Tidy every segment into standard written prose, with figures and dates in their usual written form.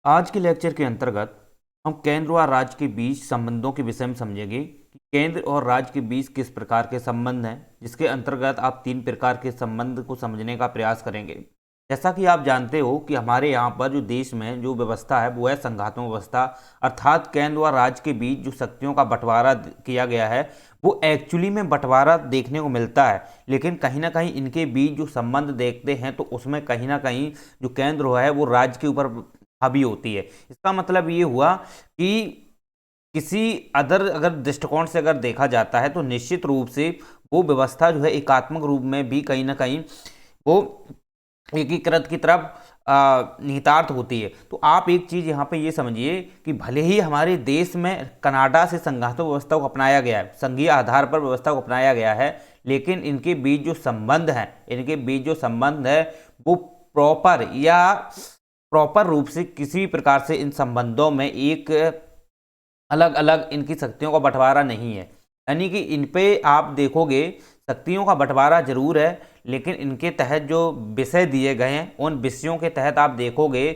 आज के लेक्चर के अंतर्गत हम केंद्र और राज्य के बीच संबंधों के विषय में समझेंगे कि केंद्र और राज्य के बीच किस प्रकार के संबंध हैं, जिसके अंतर्गत आप 3 प्रकार के संबंध को समझने का प्रयास करेंगे। जैसा कि आप जानते हो कि हमारे यहाँ पर जो देश में जो व्यवस्था है वो है संघात्मक व्यवस्था, अर्थात केंद्र और राज्य के बीच जो शक्तियों का बंटवारा किया गया है वो एक्चुअली में बंटवारा देखने को मिलता है, लेकिन कहीं ना कहीं इनके बीच जो संबंध देखते हैं तो उसमें कहीं ना कहीं जो केंद्र है वो राज्य के ऊपर हावी होती है। इसका मतलब ये हुआ कि किसी अगर दृष्टिकोण से अगर देखा जाता है तो निश्चित रूप से वो व्यवस्था जो है एकात्मक रूप में भी कहीं ना कहीं वो एकीकृत की तरफ निहितार्थ होती है। तो आप एक चीज यहाँ पे ये समझिए कि भले ही हमारे देश में कनाडा से संघात्मक व्यवस्था को अपनाया गया है, संघीय आधार पर व्यवस्था को अपनाया गया है, लेकिन इनके बीच जो संबंध है वो प्रॉपर रूप से किसी भी प्रकार से इन संबंधों में एक अलग अलग इनकी शक्तियों का बंटवारा नहीं है। यानी कि इन पे आप देखोगे शक्तियों का बंटवारा जरूर है, लेकिन इनके तहत जो विषय दिए गए हैं उन विषयों के तहत आप देखोगे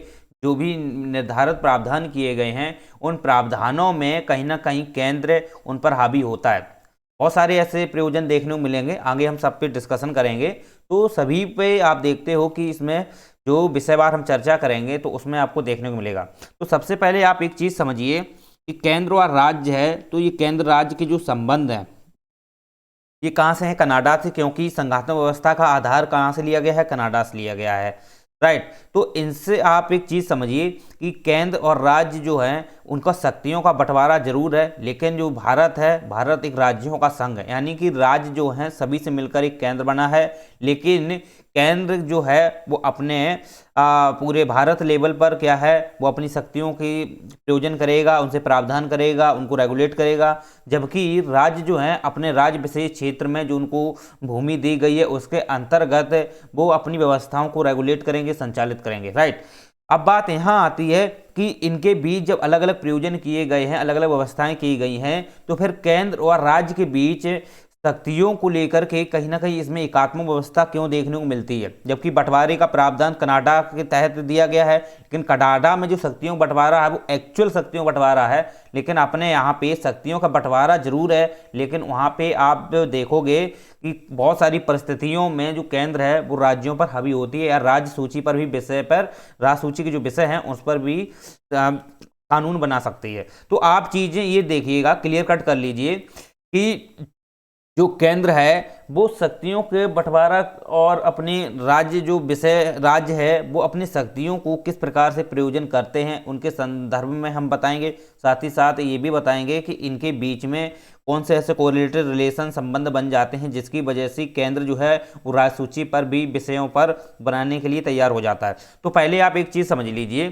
जो भी निर्धारित प्रावधान किए गए हैं उन प्रावधानों में कहीं ना कहीं केंद्र उन पर हावी होता है। बहुत सारे ऐसे प्रयोजन देखने को मिलेंगे, आगे हम सब पे डिस्कशन करेंगे। तो सभी पे आप देखते हो कि इसमें जो विषयवार हम चर्चा करेंगे तो उसमें आपको देखने को मिलेगा। तो सबसे पहले आप एक चीज समझिए कि केंद्र और राज्य है, तो ये केंद्र राज्य के जो संबंध हैं ये कहाँ से है? कनाडा से, क्योंकि संघात्मक व्यवस्था का आधार कहाँ से लिया गया है? कनाडा से लिया गया है, राइट। तो इनसे आप एक चीज समझिए कि केंद्र और राज्य जो है उनका शक्तियों का बंटवारा जरूर है, लेकिन जो भारत है, भारत एक राज्यों का संघ है, यानी कि राज्य जो है सभी से मिलकर एक केंद्र बना है, लेकिन केंद्र जो है वो अपने पूरे भारत लेवल पर क्या है, वो अपनी शक्तियों की प्रयोजन करेगा, उनसे प्रावधान करेगा, उनको रेगुलेट करेगा, जबकि राज्य जो है अपने राज्य विशेष क्षेत्र में जो उनको भूमि दी गई है उसके अंतर्गत वो अपनी व्यवस्थाओं को रेगुलेट करेंगे, संचालित करेंगे, राइट। अब बात यहाँ आती है कि इनके बीच जब अलग अलग प्रयोजन किए गए हैं, अलग अलग व्यवस्थाएं की गई हैं, तो फिर केंद्र और राज्य के बीच शक्तियों को लेकर के कहीं ना कहीं इसमें एकात्मक व्यवस्था क्यों देखने को मिलती है, जबकि बंटवारे का प्रावधान कनाडा के तहत दिया गया है, लेकिन कनाडा में जो शक्तियों बंटवारा है वो एक्चुअल शक्तियों बंटवारा है, लेकिन अपने यहाँ पे शक्तियों का बंटवारा जरूर है, लेकिन वहाँ पे आप देखोगे कि बहुत सारी परिस्थितियों में जो केंद्र है वो राज्यों पर हावी होती है, या राज्य सूची पर भी विषय पर, राज्य सूची के जो विषय हैं उस पर भी कानून बना सकती है। तो आप चीजें ये देखिएगा, क्लियर कट कर लीजिए कि जो केंद्र है वो शक्तियों के बंटवारा और अपने राज्य जो विषय राज्य है वो अपनी शक्तियों को किस प्रकार से प्रयोजन करते हैं उनके संदर्भ में हम बताएंगे। साथ ही साथ ये भी बताएंगे कि इनके बीच में कौन से ऐसे कोरिलेटेड रिलेशन संबंध बन जाते हैं जिसकी वजह से केंद्र जो है वो राज्य सूची पर भी विषयों पर बनाने के लिए तैयार हो जाता है। तो पहले आप एक चीज समझ लीजिए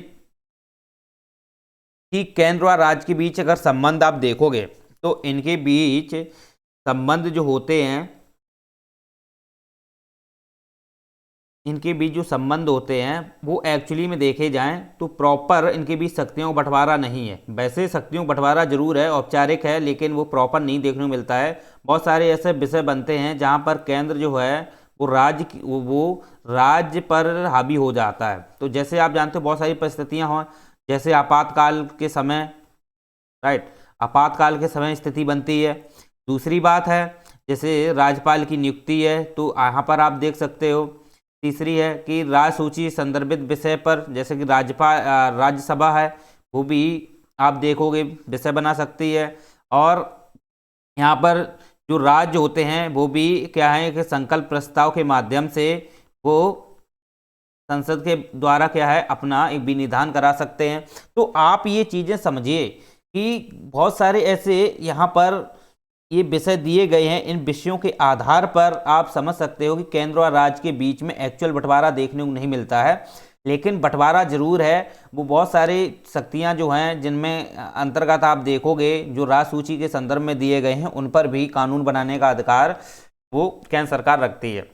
कि केंद्र और राज्य के बीच अगर संबंध आप देखोगे तो इनके बीच संबंध जो होते हैं, इनके बीच जो संबंध होते हैं वो एक्चुअली में देखे जाएं तो प्रॉपर इनके बीच शक्तियों का बंटवारा नहीं है। वैसे शक्तियों का बंटवारा जरूर है, औपचारिक है, लेकिन वो प्रॉपर नहीं देखने को मिलता है। बहुत सारे ऐसे विषय बनते हैं जहां पर केंद्र जो है वो राज्य पर हावी हो जाता है। तो जैसे आप जानते हो बहुत सारी परिस्थितियां हो, जैसे आपातकाल के समय, राइट, आपातकाल के समय स्थिति बनती है। दूसरी बात है जैसे राज्यपाल की नियुक्ति है, तो यहाँ पर आप देख सकते हो। तीसरी है कि राज्य सूची संदर्भित विषय पर, जैसे कि राज्यसभा है वो भी आप देखोगे विषय बना सकती है। और यहाँ पर जो राज्य होते हैं वो भी क्या है कि संकल्प प्रस्ताव के माध्यम से वो संसद के द्वारा क्या है अपना एक विनिधान करा सकते हैं। तो आप ये चीजें समझिए कि बहुत सारे ऐसे यहाँ पर ये विषय दिए गए हैं, इन विषयों के आधार पर आप समझ सकते हो कि केंद्र और राज्य के बीच में एक्चुअल बंटवारा देखने को नहीं मिलता है, लेकिन बंटवारा जरूर है। वो बहुत सारी शक्तियां जो हैं जिनमें अंतर्गत आप देखोगे जो राज्य सूची के संदर्भ में दिए गए हैं उन पर भी कानून बनाने का अधिकार वो केंद्र सरकार रखती है।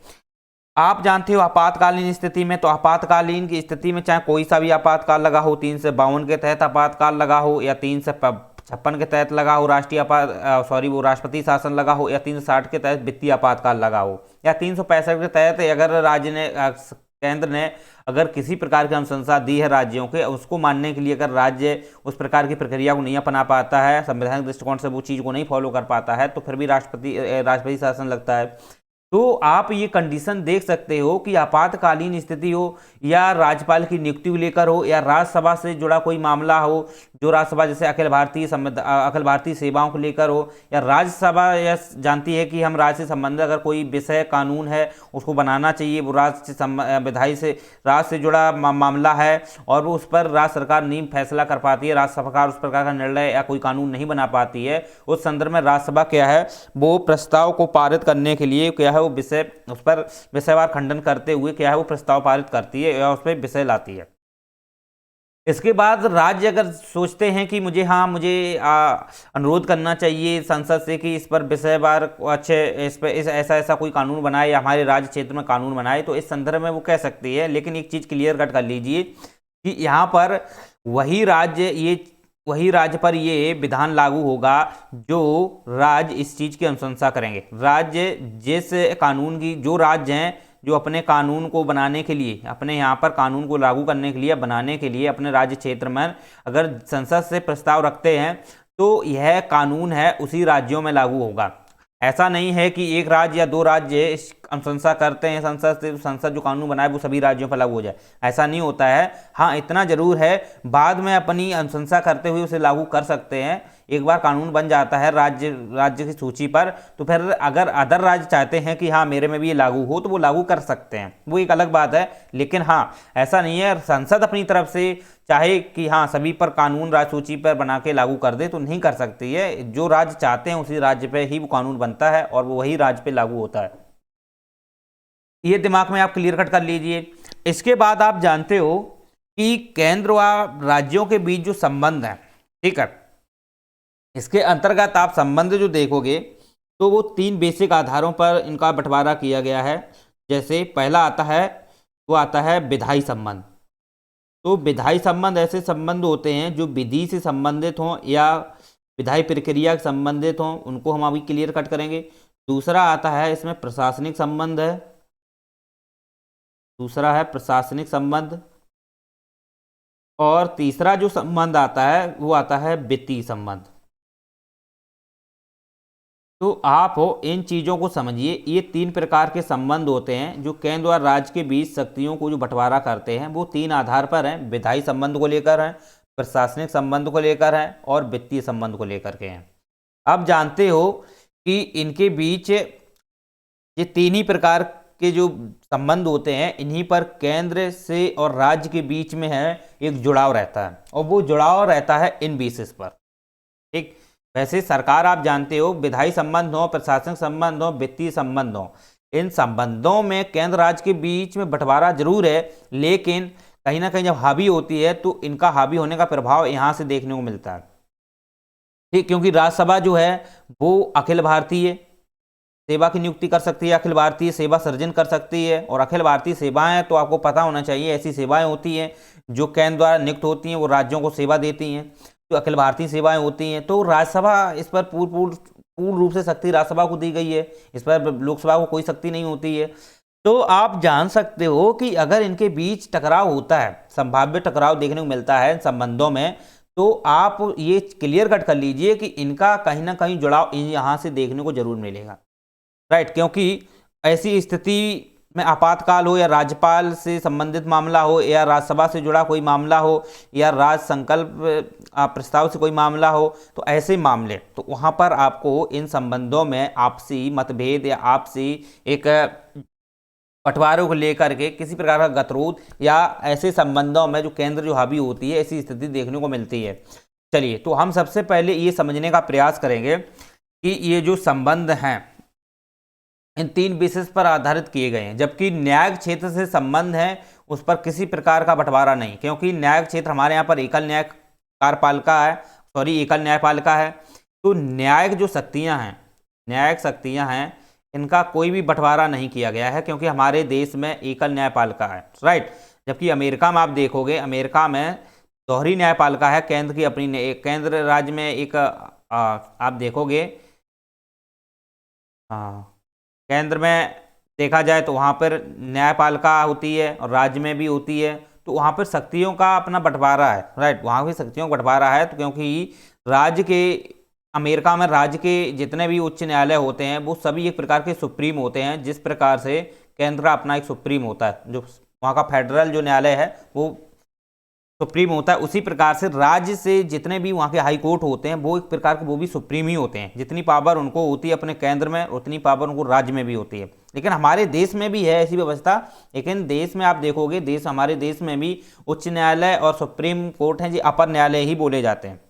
आप जानते हो आपातकालीन स्थिति में, तो आपातकालीन की स्थिति में चाहे कोई सा भी आपातकाल लगा हो, 352 के तहत आपातकाल लगा हो या 356 के तहत लगा हो वो राष्ट्रपति शासन लगा हो, या 360 के तहत वित्तीय आपातकाल लगा हो, या 365 के तहत अगर राज्य ने केंद्र ने अगर किसी प्रकार की अनुशंसा दी है राज्यों के, उसको मानने के लिए अगर राज्य उस प्रकार की प्रक्रिया को नहीं अपना पाता है, संवैधानिक दृष्टिकोण से वो चीज़ को नहीं फॉलो कर पाता है, तो फिर भी राष्ट्रपति शासन लगता है। तो आप ये कंडीशन देख सकते हो कि आपातकालीन स्थिति हो या राज्यपाल की नियुक्ति को लेकर हो या राज्यसभा से जुड़ा कोई मामला हो, जो राज्यसभा जैसे अखिल भारतीय सेवाओं को लेकर हो, या राज्यसभा यह जानती है कि हम राज्य से संबंधित अगर कोई विषय कानून है उसको बनाना चाहिए, वो राज्य से जुड़ा मामला है और वो उस पर राज्य सरकार नहीं फैसला कर पाती है, राज्य सरकार उस प्रकार का निर्णय या कोई कानून नहीं बना पाती है, उस संदर्भ में राज्यसभा क्या है वो प्रस्ताव को पारित करने के लिए क्या है वो उस पर विषयवार खंडन करते हुए क्या है वो प्रस्ताव पारित करती है या उस पर विषय लाती है। इसके बाद राज्य अगर सोचते हैं कि मुझे अनुरोध करना चाहिए संसद से कि इस पर विषयवार इस पर ऐसा कोई कानून बनाए या हमारे राज्य क्षेत्र में कानून बनाए, तो इस संदर्भ में वो कह सकती है। लेकिन एक चीज़ क्लियर कट कर लीजिए कि यहाँ पर वही राज्य पर ये विधान लागू होगा जो राज्य इस चीज़ की अनुशंसा करेंगे। राज्य जिस कानून की, जो राज्य हैं जो अपने कानून को बनाने के लिए, अपने यहाँ पर कानून को लागू करने के लिए, बनाने के लिए अपने राज्य क्षेत्र में अगर संसद से प्रस्ताव रखते हैं तो यह कानून है उसी राज्यों में लागू होगा। ऐसा नहीं है कि एक राज्य या दो राज्य अनुशंसा करते हैं संसद से, संसद जो कानून बनाए वो सभी राज्यों पर लागू हो जाए, ऐसा नहीं होता है। हाँ, इतना जरूर है बाद में अपनी अनुशंसा करते हुए उसे लागू कर सकते हैं। एक बार कानून बन जाता है राज्य की सूची पर, तो फिर अगर अदर राज्य चाहते हैं कि हाँ मेरे में भी ये लागू हो तो वो लागू कर सकते हैं, वो एक अलग बात है। लेकिन हाँ, ऐसा नहीं है संसद अपनी तरफ से चाहे कि हाँ सभी पर कानून राज्य सूची पर बना के लागू कर दे तो नहीं कर सकती है। जो राज्य चाहते हैं उसी राज्य पे ही वो कानून बनता है और वो वही राज्य पे लागू होता है। ये दिमाग में आप क्लियर कट कर लीजिए। इसके बाद आप जानते हो कि केंद्र व राज्यों के बीच जो संबंध है, ठीक है, इसके अंतर्गत आप संबंध जो देखोगे तो वो 3 बेसिक आधारों पर इनका बंटवारा किया गया है। जैसे पहला आता है विधायी संबंध। तो विधायी संबंध ऐसे संबंध होते हैं जो विधि से संबंधित हों या विधायी प्रक्रिया से संबंधित हों, उनको हम अभी क्लियर कट करेंगे। दूसरा आता है इसमें प्रशासनिक संबंध है, दूसरा है प्रशासनिक संबंध, और तीसरा जो संबंध आता है वो आता है वित्तीय संबंध। तो आप इन चीज़ों को समझिए। ये 3 प्रकार के संबंध होते हैं जो केंद्र और राज्य के बीच शक्तियों को जो बंटवारा करते हैं, वो 3 आधार पर हैं। विधायी संबंध को लेकर हैं, प्रशासनिक संबंध को लेकर हैं और वित्तीय संबंध को लेकर के हैं। अब जानते हो कि इनके बीच ये 3 ही प्रकार के जो संबंध होते हैं, इन्हीं पर केंद्र से और राज्य के बीच में है एक जुड़ाव रहता है, और वो जुड़ाव रहता है इन बेसिस पर। ठीक, वैसे सरकार आप जानते हो विधायी संबंध हो, प्रशासनिक संबंध हो, वित्तीय संबंध हो, इन संबंधों में केंद्र राज्य के बीच में बंटवारा जरूर है, लेकिन कहीं ना कहीं जब हावी होती है तो इनका हावी होने का प्रभाव यहाँ से देखने को मिलता है। ठीक, क्योंकि राज्यसभा जो है वो अखिल भारतीय सेवा की नियुक्ति कर सकती है, अखिल भारतीय सेवा सर्जन कर सकती है। और अखिल भारतीय सेवाएं तो आपको पता होना चाहिए, ऐसी सेवाएं होती हैं जो केंद्र द्वारा नियुक्त होती हैं, वो राज्यों को सेवा देती हैं, जो अखिल भारतीय सेवाएं होती हैं। तो राज्यसभा इस पर पूर्ण रूप से शक्ति राज्यसभा को दी गई है, इस पर लोकसभा को कोई शक्ति नहीं होती है। तो आप जान सकते हो कि अगर इनके बीच टकराव होता है, संभाव्य टकराव देखने को मिलता है संबंधों में, तो आप ये क्लियर कट कर लीजिए कि इनका कहीं ना कहीं जुड़ाव यहाँ से देखने को जरूर मिलेगा। राइट, क्योंकि ऐसी स्थिति में आपातकाल हो या राज्यपाल से संबंधित मामला हो या राज्यसभा से जुड़ा कोई मामला हो या राज्य संकल्प प्रस्ताव से कोई मामला हो, तो ऐसे मामले तो वहाँ पर आपको इन संबंधों में आपसी मतभेद या आपसी एक बंटवारों को लेकर के किसी प्रकार का गतिरोध या ऐसे संबंधों में जो केंद्र जो हावी होती है, ऐसी स्थिति देखने को मिलती है। चलिए, तो हम सबसे पहले ये समझने का प्रयास करेंगे कि ये जो संबंध हैं इन 3 बेसिस पर आधारित किए गए हैं, जबकि न्यायिक क्षेत्र से संबंध है उस पर किसी प्रकार का बंटवारा नहीं, क्योंकि न्यायिक क्षेत्र हमारे यहाँ पर एकल न्यायपालिका है। तो न्यायिक जो शक्तियाँ हैं, न्यायिक शक्तियाँ हैं, इनका कोई भी बंटवारा नहीं किया गया है, क्योंकि हमारे देश में एकल न्यायपालिका है। राइट, जबकि अमेरिका में आप देखोगे, अमेरिका में दोहरी न्यायपालिका है, केंद्र की अपनी, केंद्र राज्य में एक आप देखोगे केंद्र में देखा जाए तो वहाँ पर न्यायपालिका होती है और राज्य में भी होती है, तो वहाँ पर शक्तियों का अपना बंटवारा है, राइट, वहाँ भी शक्तियों का बंटवारा है। तो क्योंकि राज्य के, अमेरिका में राज्य के जितने भी उच्च न्यायालय होते हैं वो सभी एक प्रकार के सुप्रीम होते हैं, जिस प्रकार से केंद्र का अपना एक सुप्रीम होता है, जो वहाँ का फेडरल जो न्यायालय है वो सुप्रीम होता है, उसी प्रकार से राज्य से जितने भी वहाँ के हाई कोर्ट होते हैं वो एक प्रकार के वो भी सुप्रीम ही होते हैं। जितनी पावर उनको होती है अपने केंद्र में, उतनी पावर उनको राज्य में भी होती है। लेकिन हमारे देश में भी है ऐसी व्यवस्था, लेकिन देश में आप देखोगे, हमारे देश में भी उच्च न्यायालय और सुप्रीम कोर्ट हैं जी अपर न्यायालय ही बोले जाते हैं,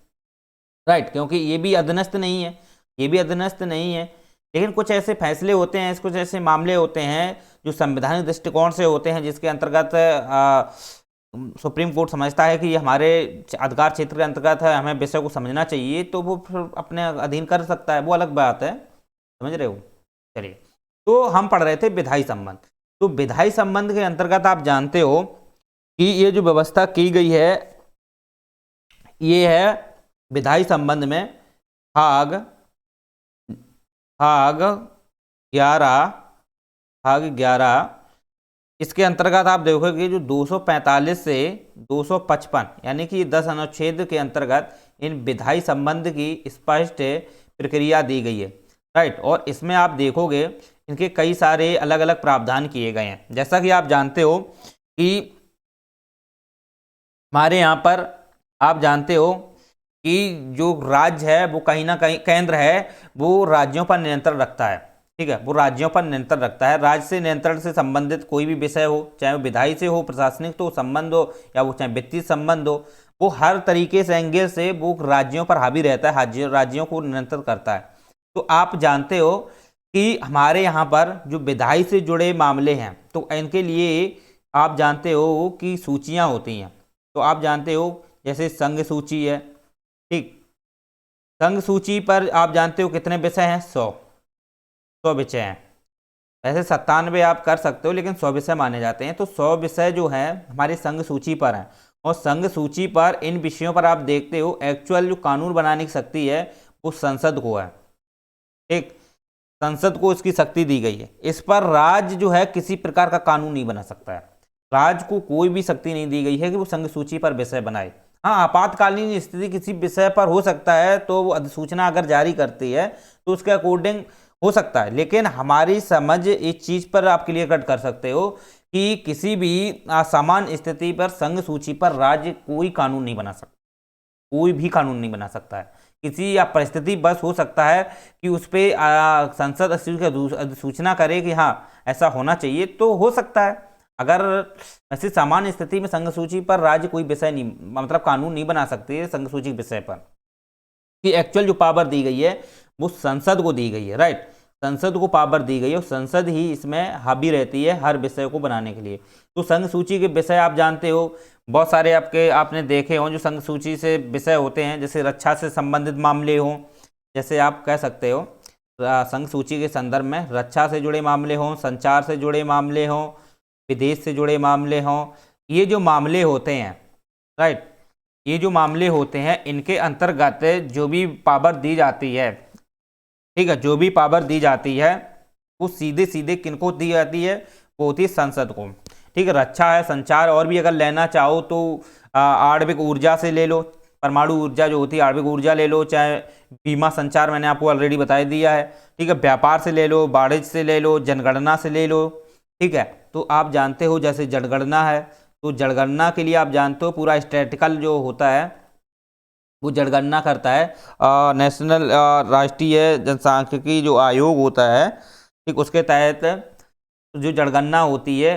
राइट, क्योंकि ये भी अधीनस्थ नहीं है, ये भी अधीनस्थ नहीं है। लेकिन कुछ ऐसे फैसले होते हैं, कुछ ऐसे मामले होते हैं जो संवैधानिक दृष्टिकोण से होते हैं, जिसके अंतर्गत सुप्रीम कोर्ट समझता है कि ये हमारे अधिकार क्षेत्र के अंतर्गत है, हमें विषय को समझना चाहिए, तो वो फिर अपने अधीन कर सकता है, वो अलग बात है, समझ रहे हो। चलिए, तो हम पढ़ रहे थे विधायी संबंध। तो विधायी संबंध के अंतर्गत आप जानते हो कि ये जो व्यवस्था की गई है ये है विधायी संबंध में भाग 11 इसके अंतर्गत आप देखोगे कि जो 245 से 255 यानी कि 10 अनुच्छेद के अंतर्गत इन विधायी संबंध की स्पष्ट प्रक्रिया दी गई है, राइट। और इसमें आप देखोगे इनके कई सारे अलग अलग प्रावधान किए गए हैं। जैसा कि आप जानते हो कि हमारे यहाँ पर आप जानते हो कि जो राज्य है वो कहीं ना कहीं, केंद्र है वो राज्यों पर नियंत्रण रखता है, ठीक है, वो राज्यों पर नियंत्रण रखता है। राज्य से नियंत्रण से संबंधित कोई भी विषय हो, चाहे वो विधायी से हो, प्रशासनिक तो संबंध हो, या वो चाहे वित्तीय संबंध हो, वो हर तरीके से एंगल से वो राज्यों पर हावी रहता है, राज्यों को नियंत्रित करता है। तो आप जानते हो कि हमारे यहाँ पर जो विधायी से जुड़े मामले हैं तो इनके लिए आप जानते हो कि सूचियाँ होती हैं। तो आप जानते हो जैसे संघ सूची है, ठीक, संघ सूची पर आप जानते हो कितने विषय हैं, 100 विषय हैं। वैसे 97 आप कर सकते हो, लेकिन 100 विषय माने जाते हैं। तो 100 विषय जो है हमारे संघ सूची पर हैं, और संघ सूची पर इन विषयों पर आप देखते हो एक्चुअल जो कानून बनाने की शक्ति है वो संसद को है, ठीक, संसद को इसकी शक्ति दी गई है। इस पर राज्य जो है किसी प्रकार का कानून नहीं बना सकता है, राज्य को कोई भी शक्ति नहीं दी गई है कि वो संघ सूची पर विषय बनाए। हाँ, आपातकालीन स्थिति किसी विषय पर हो सकता है, तो वो अधिसूचना अगर जारी करती है तो उसके अकॉर्डिंग हो सकता है। लेकिन हमारी समझ इस चीज पर आप क्लियर कट कर सकते हो कि किसी भी असामान्य स्थिति पर संघ सूची पर राज्य कोई कानून नहीं बना सकता, कोई भी कानून नहीं बना सकता है। किसी या परिस्थिति बस हो सकता है कि उस पर संसद अधिसूचना करे कि हाँ ऐसा होना चाहिए, तो हो सकता है। अगर ऐसी सामान्य स्थिति में संघ सूची पर राज्य कोई विषय नहीं, मतलब कानून नहीं बना सकते है संघ सूची विषय पर, कि एक्चुअल जो पावर दी गई है वो संसद को दी गई है, राइट, संसद को पावर दी गई है और संसद ही इसमें हावी रहती है हर विषय को बनाने के लिए। तो संघ सूची के विषय आप जानते हो बहुत सारे आपने देखे हों जो संघ सूची से विषय होते हैं, जैसे रक्षा से संबंधित मामले हों, जैसे आप कह सकते हो संघ सूची के संदर्भ में रक्षा से जुड़े मामले हों, संचार से जुड़े मामले हों, विदेश से जुड़े मामले हों, ये जो मामले होते हैं, राइट, ये जो मामले होते हैं इनके अंतर्गत जो भी पावर दी जाती है, ठीक है, जो भी पावर दी जाती है वो सीधे सीधे किनको दी जाती है, वो होती है संसद को, ठीक है। रक्षा है, संचार, और भी अगर लेना चाहो तो आणविक ऊर्जा से ले लो, परमाणु ऊर्जा जो होती है आणविक ऊर्जा ले लो, चाहे बीमा संचार मैंने आपको ऑलरेडी बता दिया है, ठीक है, व्यापार से ले लो, वाणिज्य से ले लो, जनगणना से ले लो, ठीक है। तो आप जानते हो जैसे जनगणना है, तो जनगणना के लिए आप जानते हो पूरा स्टैटिकल जो होता है वो जनगणना करता है नेशनल राष्ट्रीय जनसांख्यिकी जो आयोग होता है, ठीक, उसके तहत जो जनगणना होती है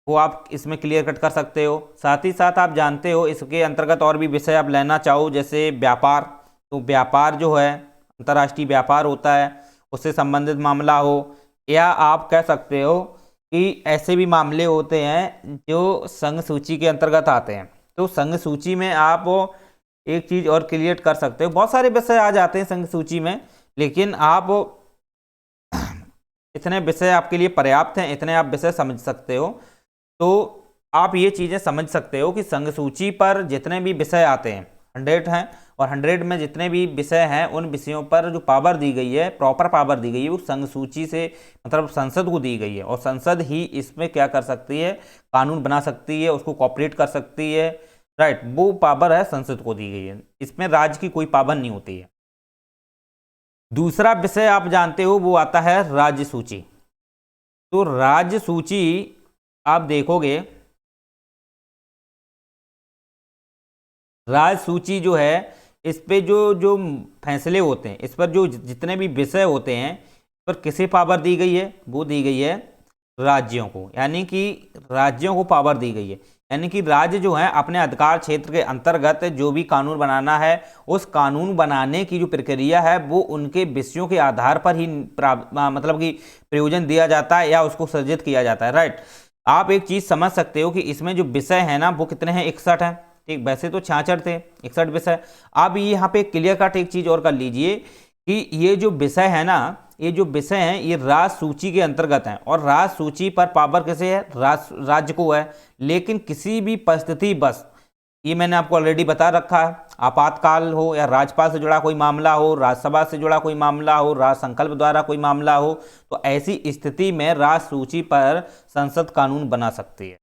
वो आप इसमें क्लियर कट कर सकते हो। साथ ही साथ आप जानते हो इसके अंतर्गत और भी विषय आप लेना चाहो जैसे व्यापार, तो व्यापार जो है अंतर्राष्ट्रीय व्यापार होता है, उससे संबंधित मामला हो, या आप कह सकते हो कि ऐसे भी मामले होते हैं जो संघ सूची के अंतर्गत आते हैं। तो संघ सूची में आप एक चीज़ और क्लियर कर सकते हो, बहुत सारे विषय आ जाते हैं संघ सूची में, लेकिन आप इतने विषय आपके लिए पर्याप्त हैं, इतने आप विषय समझ सकते हो। तो आप ये चीज़ें समझ सकते हो कि संघ सूची पर जितने भी विषय आते हैं, 100 हैं, और 100 में जितने भी विषय हैं उन विषयों पर जो पावर दी गई है, प्रॉपर पावर दी गई है, वो संघ सूची से मतलब संसद को दी गई है, और संसद ही इसमें क्या कर सकती है, कानून बना सकती है, उसको कॉपरेट कर सकती है, राइट। वो पावर है संसद को दी गई है, इसमें राज्य की कोई पावर नहीं होती है। दूसरा विषय आप जानते हो वो आता है राज्य सूची। तो राज्य सूची आप देखोगे, राज्य सूची जो है इस पे जो जो फैसले होते हैं, इस पर जो जितने भी विषय होते हैं, इस पर किसे पावर दी गई है, वो दी गई है राज्यों को, यानी कि राज्यों को पावर दी गई है। यानी कि राज्य जो है अपने अधिकार क्षेत्र के अंतर्गत जो भी कानून बनाना है, उस कानून बनाने की जो प्रक्रिया है वो उनके विषयों के आधार पर ही मतलब कि प्रयोजन दिया जाता है या उसको सर्जित किया जाता है, राइट। आप एक चीज समझ सकते हो कि इसमें जो विषय है ना वो कितने हैं, 61 हैं, ठीक। वैसे तो 66 थे, 61 विषय। आप ये यहाँ पे क्लियर कट एक चीज और कर लीजिए कि ये जो विषय है ना, ये जो विषय हैं ये राज्य सूची के अंतर्गत हैं, और राज्य सूची पर पावर किसे है, राज्य को है। लेकिन किसी भी परिस्थिति बस, ये मैंने आपको ऑलरेडी बता रखा है, आपातकाल हो या राज्यपाल से जुड़ा कोई मामला हो, राज्यसभा से जुड़ा कोई मामला हो, राज्य संकल्प द्वारा कोई मामला हो, तो ऐसी स्थिति में राज्य सूची पर संसद कानून बना सकती है,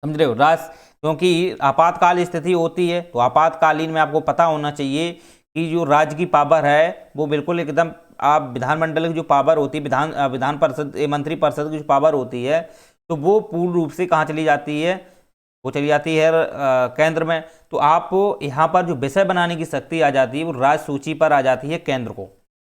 समझ रहे हो। क्योंकि आपातकाल स्थिति होती है, तो आपातकालीन में आपको पता होना चाहिए कि जो राज्य की पावर है वो बिल्कुल एकदम, आप विधानमंडल की जो पावर होती है, विधान परिषद, मंत्री परिषद की जो पावर होती है, तो वो पूर्ण रूप से कहाँ चली जाती है, वो चली जाती है केंद्र में। तो आप यहाँ पर जो विषय बनाने की शक्ति आ जाती है वो राज्य सूची पर आ जाती है केंद्र को,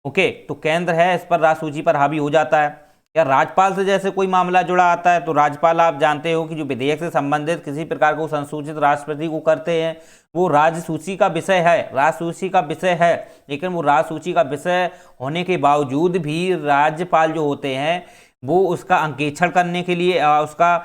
ओके। तो केंद्र है इस पर राज्य सूची पर हावी हो जाता है। या राज्यपाल से जैसे कोई मामला जुड़ा आता है, तो राज्यपाल आप जानते हो कि जो विधेयक से संबंधित किसी प्रकार को संसूचित राष्ट्रपति को करते हैं, वो राज्य सूची का विषय है, राज्य सूची का विषय है। लेकिन वो राज्य सूची का विषय होने के बावजूद भी राज्यपाल जो होते हैं वो उसका अंकेक्षण करने के लिए, उसका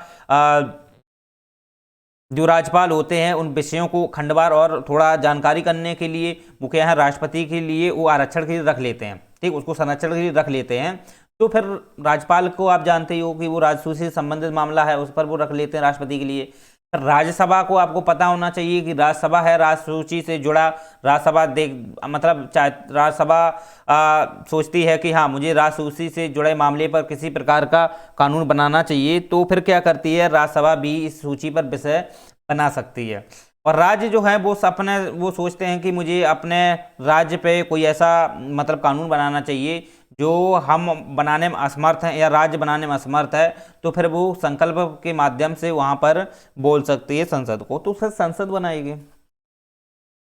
जो राज्यपाल होते हैं उन विषयों को खंडवार और थोड़ा जानकारी करने के लिए वो क्या है, राष्ट्रपति के लिए वो आरक्षण के लिए रख लेते हैं, ठीक, उसको संरक्षण के लिए रख लेते हैं। तो फिर राज्यपाल को आप जानते हो कि वो राज्य सूची से संबंधित मामला है, उस पर वो रख लेते हैं राष्ट्रपति के लिए। राज्यसभा को आपको पता होना चाहिए कि राज्यसभा है राज्य सूची से जुड़ा, राज्यसभा मतलब राज्यसभा सोचती है कि हाँ मुझे राज्य सूची से जुड़े मामले पर किसी प्रकार का कानून बनाना चाहिए, तो फिर क्या करती है, राज्यसभा भी इस सूची पर विषय बना सकती है। और राज्य जो है वो सोचते हैं कि मुझे अपने राज्य पे कोई ऐसा मतलब कानून बनाना चाहिए जो हम बनाने में असमर्थ हैं या राज्य बनाने में असमर्थ है, तो फिर वो संकल्प के माध्यम से वहां पर बोल सकती है संसद को, तो फिर संसद बनाएगी।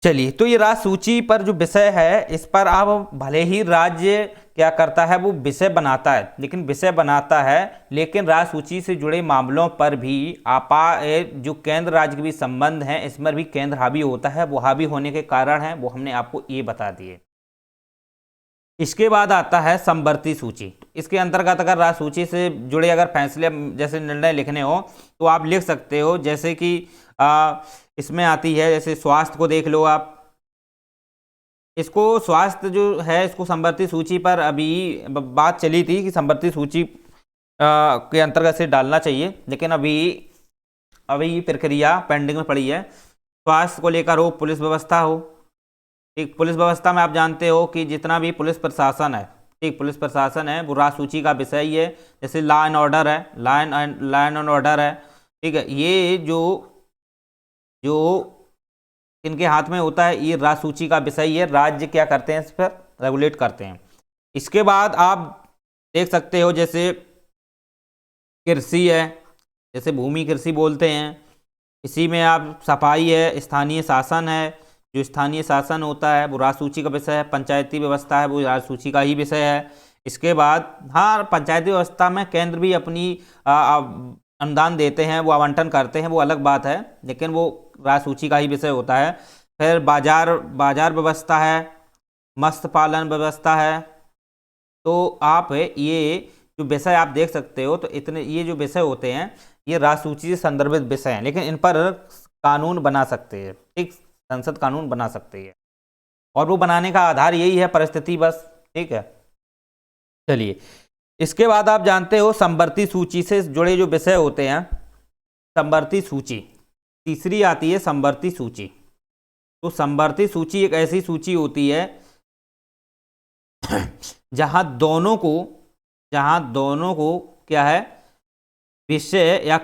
चलिए, तो ये राज्य सूची पर जो विषय है इस पर आप भले ही राज्य क्या करता है, वो विषय बनाता है, लेकिन विषय बनाता है लेकिन राज्य सूची से जुड़े मामलों पर भी जो केंद्र राज्य के भी संबंध हैं इसमें भी केंद्र हावी होता है। वो हावी होने के कारण है वो हमने आपको ये बता दिए। इसके बाद आता है समवर्ती सूची। इसके अंतर्गत अगर राज्य सूची से जुड़े अगर फैसले जैसे निर्णय लिखने हो तो आप लिख सकते हो, जैसे कि इसमें आती है, जैसे स्वास्थ्य को देख लो आप, इसको स्वास्थ्य जो है इसको समवर्ती सूची पर अभी बात चली थी कि समवर्ती सूची के अंतर्गत से डालना चाहिए, लेकिन अभी प्रक्रिया पेंडिंग में पड़ी है। स्वास्थ्य को लेकर हो, पुलिस व्यवस्था हो, एक पुलिस व्यवस्था में आप जानते हो कि जितना भी पुलिस प्रशासन है, ठीक, पुलिस प्रशासन है वो राज्य सूची का विषय ही है। जैसे लॉ एंड ऑर्डर है, लॉ एंड ऑर्डर है, ठीक है, ये जो इनके हाथ में होता है ये राज्य सूची का विषय ही है। राज्य क्या करते हैं, इस पर रेगुलेट करते हैं। इसके बाद आप देख सकते हो जैसे कृषि है, जैसे भूमि कृषि बोलते हैं, इसी में आप सफाई है, स्थानीय शासन है, जो स्थानीय शासन होता है वो राज्य सूची का विषय है। पंचायती व्यवस्था है वो राज्य सूची का ही विषय है। इसके बाद हाँ, पंचायती व्यवस्था में केंद्र भी अपनी अनुदान देते हैं, वो आवंटन करते हैं, वो अलग बात है, लेकिन वो राज्य सूची का ही विषय होता है। फिर बाजार व्यवस्था है, मत्स्य पालन व्यवस्था है। तो आप ये जो विषय आप देख सकते हो, तो इतने ये जो विषय होते हैं ये राज्य सूची से संदर्भित विषय हैं, लेकिन इन पर कानून बना सकते हैं, ठीक, संसद कानून बना सकती है, और वो बनाने का आधार यही है परिस्थिति, बस, ठीक है। चलिए, इसके बाद आप जानते हो समवर्ती सूची से जुड़े जो विषय होते हैं, समवर्ती सूची तीसरी आती है, समवर्ती सूची। तो समवर्ती सूची एक ऐसी सूची होती है जहां दोनों को क्या है, विषय या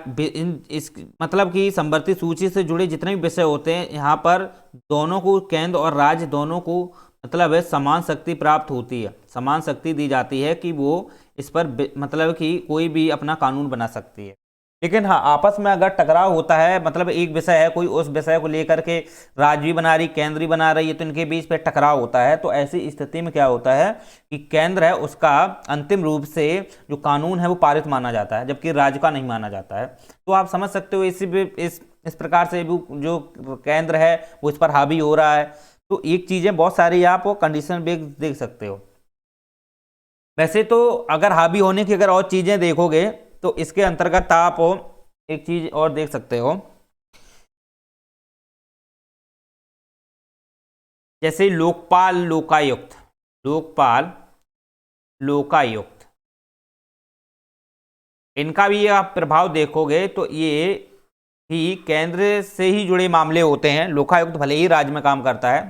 इस मतलब कि समवर्ती सूची से जुड़े जितने भी विषय होते हैं, यहाँ पर दोनों को, केंद्र और राज्य दोनों को मतलब है समान शक्ति प्राप्त होती है, समान शक्ति दी जाती है कि वो इस पर मतलब कि कोई भी अपना कानून बना सकती है। लेकिन हाँ, आपस में अगर टकराव होता है, मतलब एक विषय है, कोई उस विषय को लेकर के राज्य भी बना रही, केंद्र भी बना रही है, तो इनके बीच पे टकराव होता है। तो ऐसी स्थिति में क्या होता है कि केंद्र है उसका अंतिम रूप से जो कानून है वो पारित माना जाता है, जबकि राज्य का नहीं माना जाता है। तो आप समझ सकते हो इस प्रकार से जो केंद्र है वो इस पर हावी हो रहा है। तो एक चीजें बहुत सारी आप कंडीशन बेस्ड देख सकते हो। वैसे तो अगर हावी होने की अगर और चीजें देखोगे तो इसके अंतर्गत आप एक चीज और देख सकते हो, जैसे लोकपाल लोकायुक्त, इनका भी आप प्रभाव देखोगे तो ये ही केंद्र से ही जुड़े मामले होते हैं। लोकायुक्त भले ही राज्य में काम करता है,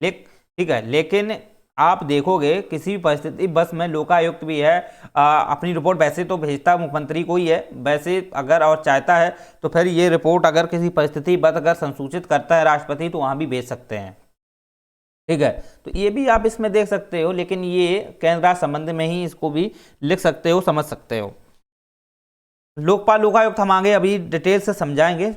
ठीक है, लेकिन आप देखोगे किसी भी परिस्थिति, बस में लोकायुक्त भी है, अपनी रिपोर्ट वैसे तो भेजता मुख्यमंत्री को ही है, वैसे अगर और चाहता है तो फिर ये रिपोर्ट अगर किसी परिस्थिति बस अगर संसूचित करता है राष्ट्रपति तो वहां भी भेज सकते हैं, ठीक है। तो ये भी आप इसमें देख सकते हो, लेकिन ये केंद्र राज्य संबंध में ही इसको भी लिख सकते हो, समझ सकते हो। लोकपाल लोकायुक्त हम आगे अभी डिटेल से समझाएंगे।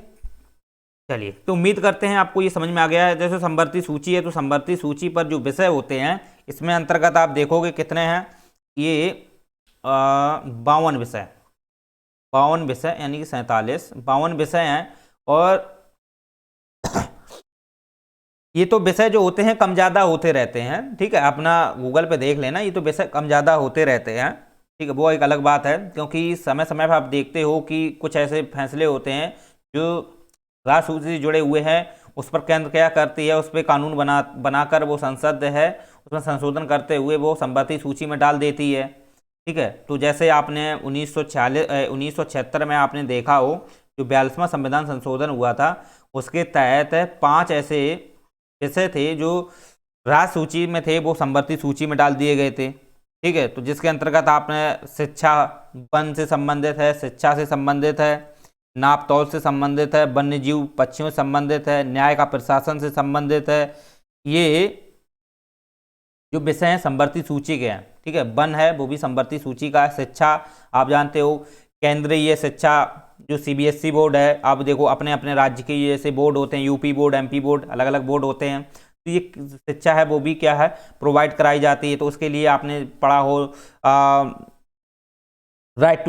चलिए, तो उम्मीद करते हैं आपको ये समझ में आ गया है। जैसे समवर्ती सूची है, तो समवर्ती सूची पर जो विषय होते हैं, इसमें अंतर्गत आप देखोगे कितने हैं, ये 52 विषय यानी कि 52 विषय हैं। और ये तो विषय जो होते हैं कम ज़्यादा होते रहते हैं, ठीक है, अपना गूगल पे देख लेना, ये तो विषय कम ज़्यादा होते रहते हैं, ठीक है, वो एक अलग बात है। क्योंकि समय समय पर आप देखते हो कि कुछ ऐसे फैसले होते हैं जो राज्य सूची से जुड़े हुए हैं, उस पर केंद्र क्या करती है, उस पर कानून बनाकर वो संसद है उसमें संशोधन करते हुए वो समवर्ती सूची में डाल देती है, ठीक है। तो जैसे आपने 1976 में आपने देखा हो, जो 42वां संविधान संशोधन हुआ था, उसके तहत 5 ऐसे विषय थे जो राज्य सूची में थे, वो समवर्ती सूची में डाल दिए गए थे, ठीक है। तो जिसके अंतर्गत आपने शिक्षा वन से संबंधित है, शिक्षा से संबंधित है, नाप तौल से संबंधित है, वन्य जीव पक्षियों से संबंधित है, न्याय का प्रशासन से संबंधित है, ये जो विषय हैं समवर्ती सूची के हैं, ठीक है। वन है वो भी समवर्ती सूची का है। शिक्षा आप जानते हो, केंद्रीय शिक्षा जो CBSE बोर्ड है, आप देखो अपने अपने राज्य के जैसे बोर्ड होते हैं, यूपी बोर्ड, MP बोर्ड, अलग अलग बोर्ड होते हैं। तो ये शिक्षा है वो भी क्या है, प्रोवाइड कराई जाती है। तो उसके लिए आपने पढ़ा हो राइट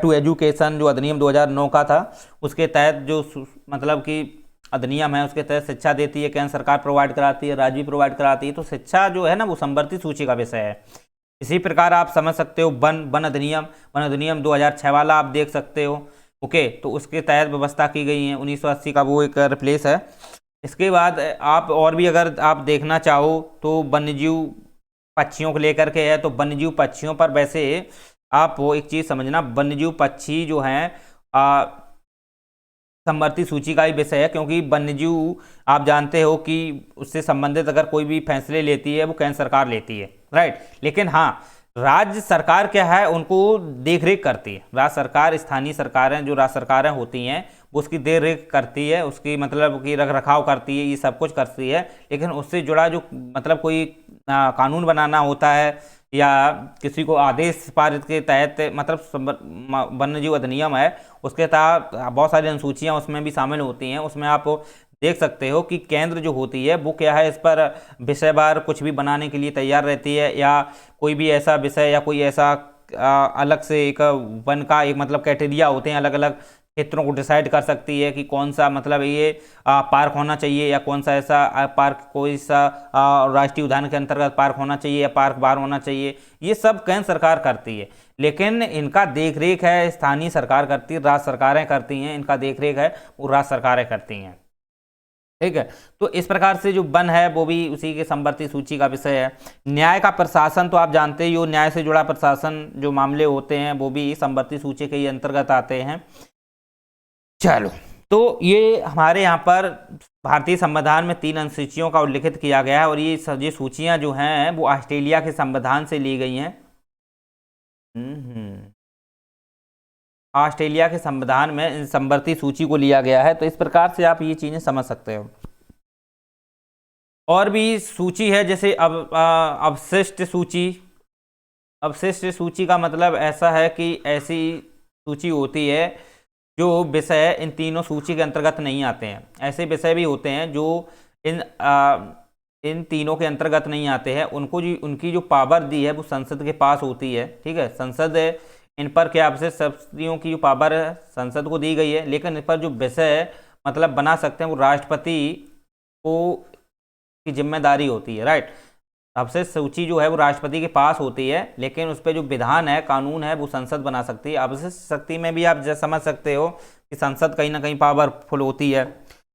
टू एजुकेशन, जो अधिनियम 2009 का था, उसके तहत जो मतलब कि अधिनियम है उसके तहत शिक्षा देती है, केंद्र सरकार प्रोवाइड कराती है, राज्य भी प्रोवाइड कराती है। तो शिक्षा जो है ना वो समवर्ती सूची का विषय है। इसी प्रकार आप समझ सकते हो वन अधिनियम 2006 वाला आप देख सकते हो, ओके। तो उसके तहत व्यवस्था की गई है, 1980 का वो एक रिप्लेस है। इसके बाद आप और भी अगर आप देखना चाहो तो वन्यजीव पक्षियों को लेकर के है। तो वन्यजीव पक्षियों पर वैसे आप वो एक चीज़ समझना, वन्यजीव पक्षी जो हैं समवर्ती सूची का ही विषय है, क्योंकि वन्यजीव आप जानते हो कि उससे संबंधित अगर कोई भी फैसले लेती है वो केंद्र सरकार लेती है, राइट। लेकिन हाँ, राज्य सरकार क्या है, उनको देख रेख करती है। राज्य सरकार, स्थानीय सरकारें, जो राज्य सरकारें होती हैं वो उसकी देख रेख करती है, उसकी मतलब कि रख रखाव करती है, ये सब कुछ करती है। लेकिन उससे जुड़ा जो मतलब कोई कानून बनाना होता है या किसी को आदेश पारित के तहत, मतलब वन्यजीव अधिनियम है उसके तहत बहुत सारी अनुसूचियां उसमें भी शामिल होती हैं। उसमें आप देख सकते हो कि केंद्र जो होती है वो क्या है, इस पर विषयवार कुछ भी बनाने के लिए तैयार रहती है, या कोई भी ऐसा विषय या कोई ऐसा अलग से एक वन का एक मतलब क्राइटेरिया होते हैं, अलग अलग क्षेत्रों को डिसाइड कर सकती है कि कौन सा मतलब ये पार्क होना चाहिए, या कौन सा ऐसा पार्क, कोई सा राष्ट्रीय उद्यान के अंतर्गत पार्क होना चाहिए या पार्क बाहर होना चाहिए। ये सब केंद्र सरकार करती है, लेकिन इनका देखरेख है स्थानीय सरकार करती है, राज्य सरकारें करती हैं। इनका देखरेख है वो राज्य सरकारें करती हैं, ठीक है। तो इस प्रकार से जो वन है वो भी उसी के समवर्ती सूची का विषय है। न्याय का प्रशासन तो आप जानते ही हो, न्याय से जुड़ा प्रशासन जो मामले होते हैं वो भी समवर्ती सूची के ही अंतर्गत आते हैं। चलो तो ये हमारे यहाँ पर भारतीय संविधान में 3 अनुसूचियों का उल्लेखित किया गया है और ये सूचियां जो हैं वो ऑस्ट्रेलिया के संविधान से ली गई हैं। ऑस्ट्रेलिया के संविधान में संवर्ती सूची को लिया गया है। तो इस प्रकार से आप ये चीजें समझ सकते हो। और भी सूची है, जैसे अवशिष्ट सूची। अवशिष्ट सूची का मतलब ऐसा है कि ऐसी सूची होती है जो विषय इन तीनों सूची के अंतर्गत नहीं आते हैं। ऐसे विषय भी होते हैं जो इन तीनों के अंतर्गत नहीं आते हैं। उनकी जो पावर दी है वो संसद के पास होती है। ठीक है, संसद इन पर क्या अवशिष्ट शक्तियों की जो पावर है संसद को दी गई है, लेकिन इन पर जो विषय मतलब बना सकते हैं वो राष्ट्रपति को की जिम्मेदारी होती है। राइट, अवशिष्ट सूची जो है वो राष्ट्रपति के पास होती है, लेकिन उस पर जो विधान है, कानून है, वो संसद बना सकती है। अवशिष्ट शक्ति में भी आप समझ सकते हो कि संसद कहीं ना कहीं पावरफुल होती है।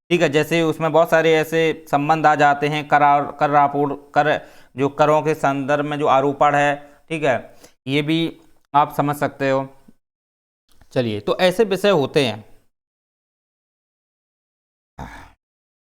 ठीक है, जैसे उसमें बहुत सारे ऐसे संबंध आ जाते हैं, कर जो करों के संदर्भ में जो आरोपण है। ठीक है, ये भी आप समझ सकते हो। चलिए, तो ऐसे विषय होते हैं।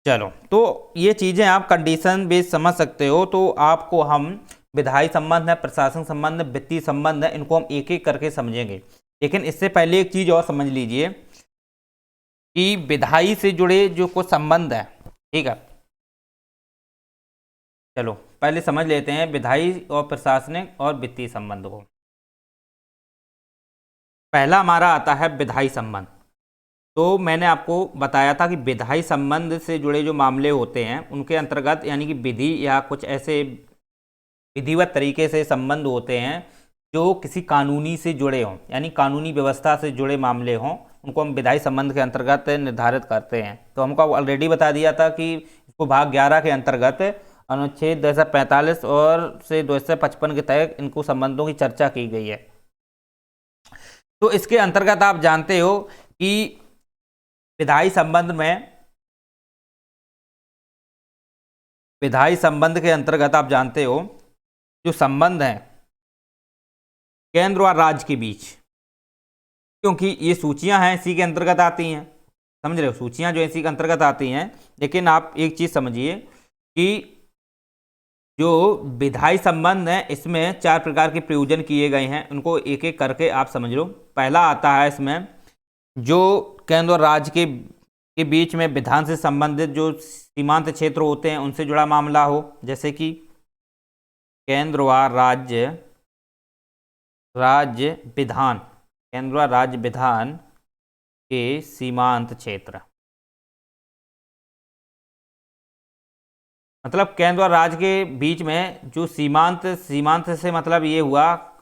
चलो, तो ये चीजें आप कंडीशन बेस समझ सकते हो। तो आपको हम विधायी संबंध है, प्रशासन संबंध है, वित्तीय संबंध है, इनको हम एक एक करके समझेंगे। लेकिन इससे पहले एक चीज और समझ लीजिए कि विधायी से जुड़े जो कुछ संबंध है। ठीक है, चलो पहले समझ लेते हैं विधायी और प्रशासनिक और वित्तीय संबंध को। पहला हमारा आता है विधायी संबंध। तो मैंने आपको बताया था कि विधायी संबंध से जुड़े जो मामले होते हैं उनके अंतर्गत यानी कि विधि या कुछ ऐसे विधिवत तरीके से संबंध होते हैं जो किसी कानूनी से जुड़े हों, यानी कानूनी व्यवस्था से जुड़े मामले हों, उनको हम विधायी संबंध के अंतर्गत निर्धारित करते हैं। तो हमको ऑलरेडी बता दिया था कि इसको भाग 11 के अंतर्गत अनुच्छेद 245 और से 255 के तहत इनको संबंधों की चर्चा की गई है। तो इसके अंतर्गत आप जानते हो कि विधायी संबंध के अंतर्गत आप जानते हो जो संबंध है केंद्र और राज्य के बीच, क्योंकि ये सूचियां हैं इसी के अंतर्गत आती हैं। समझ रहे हो, सूचियां जो इसी के अंतर्गत आती हैं। लेकिन आप एक चीज समझिए कि जो विधायी संबंध है इसमें 4 प्रकार के प्रयोजन किए गए हैं, उनको एक एक करके आप समझ लो। पहला आता है इसमें जो केंद्र और राज्य के बीच में विधान से संबंधित जो सीमांत क्षेत्र होते हैं उनसे जुड़ा मामला हो, जैसे कि केंद्र व राज्य विधान, केंद्र व राज्य विधान के सीमांत क्षेत्र। मतलब केंद्र और राज्य के बीच में जो सीमांत से मतलब ये हुआ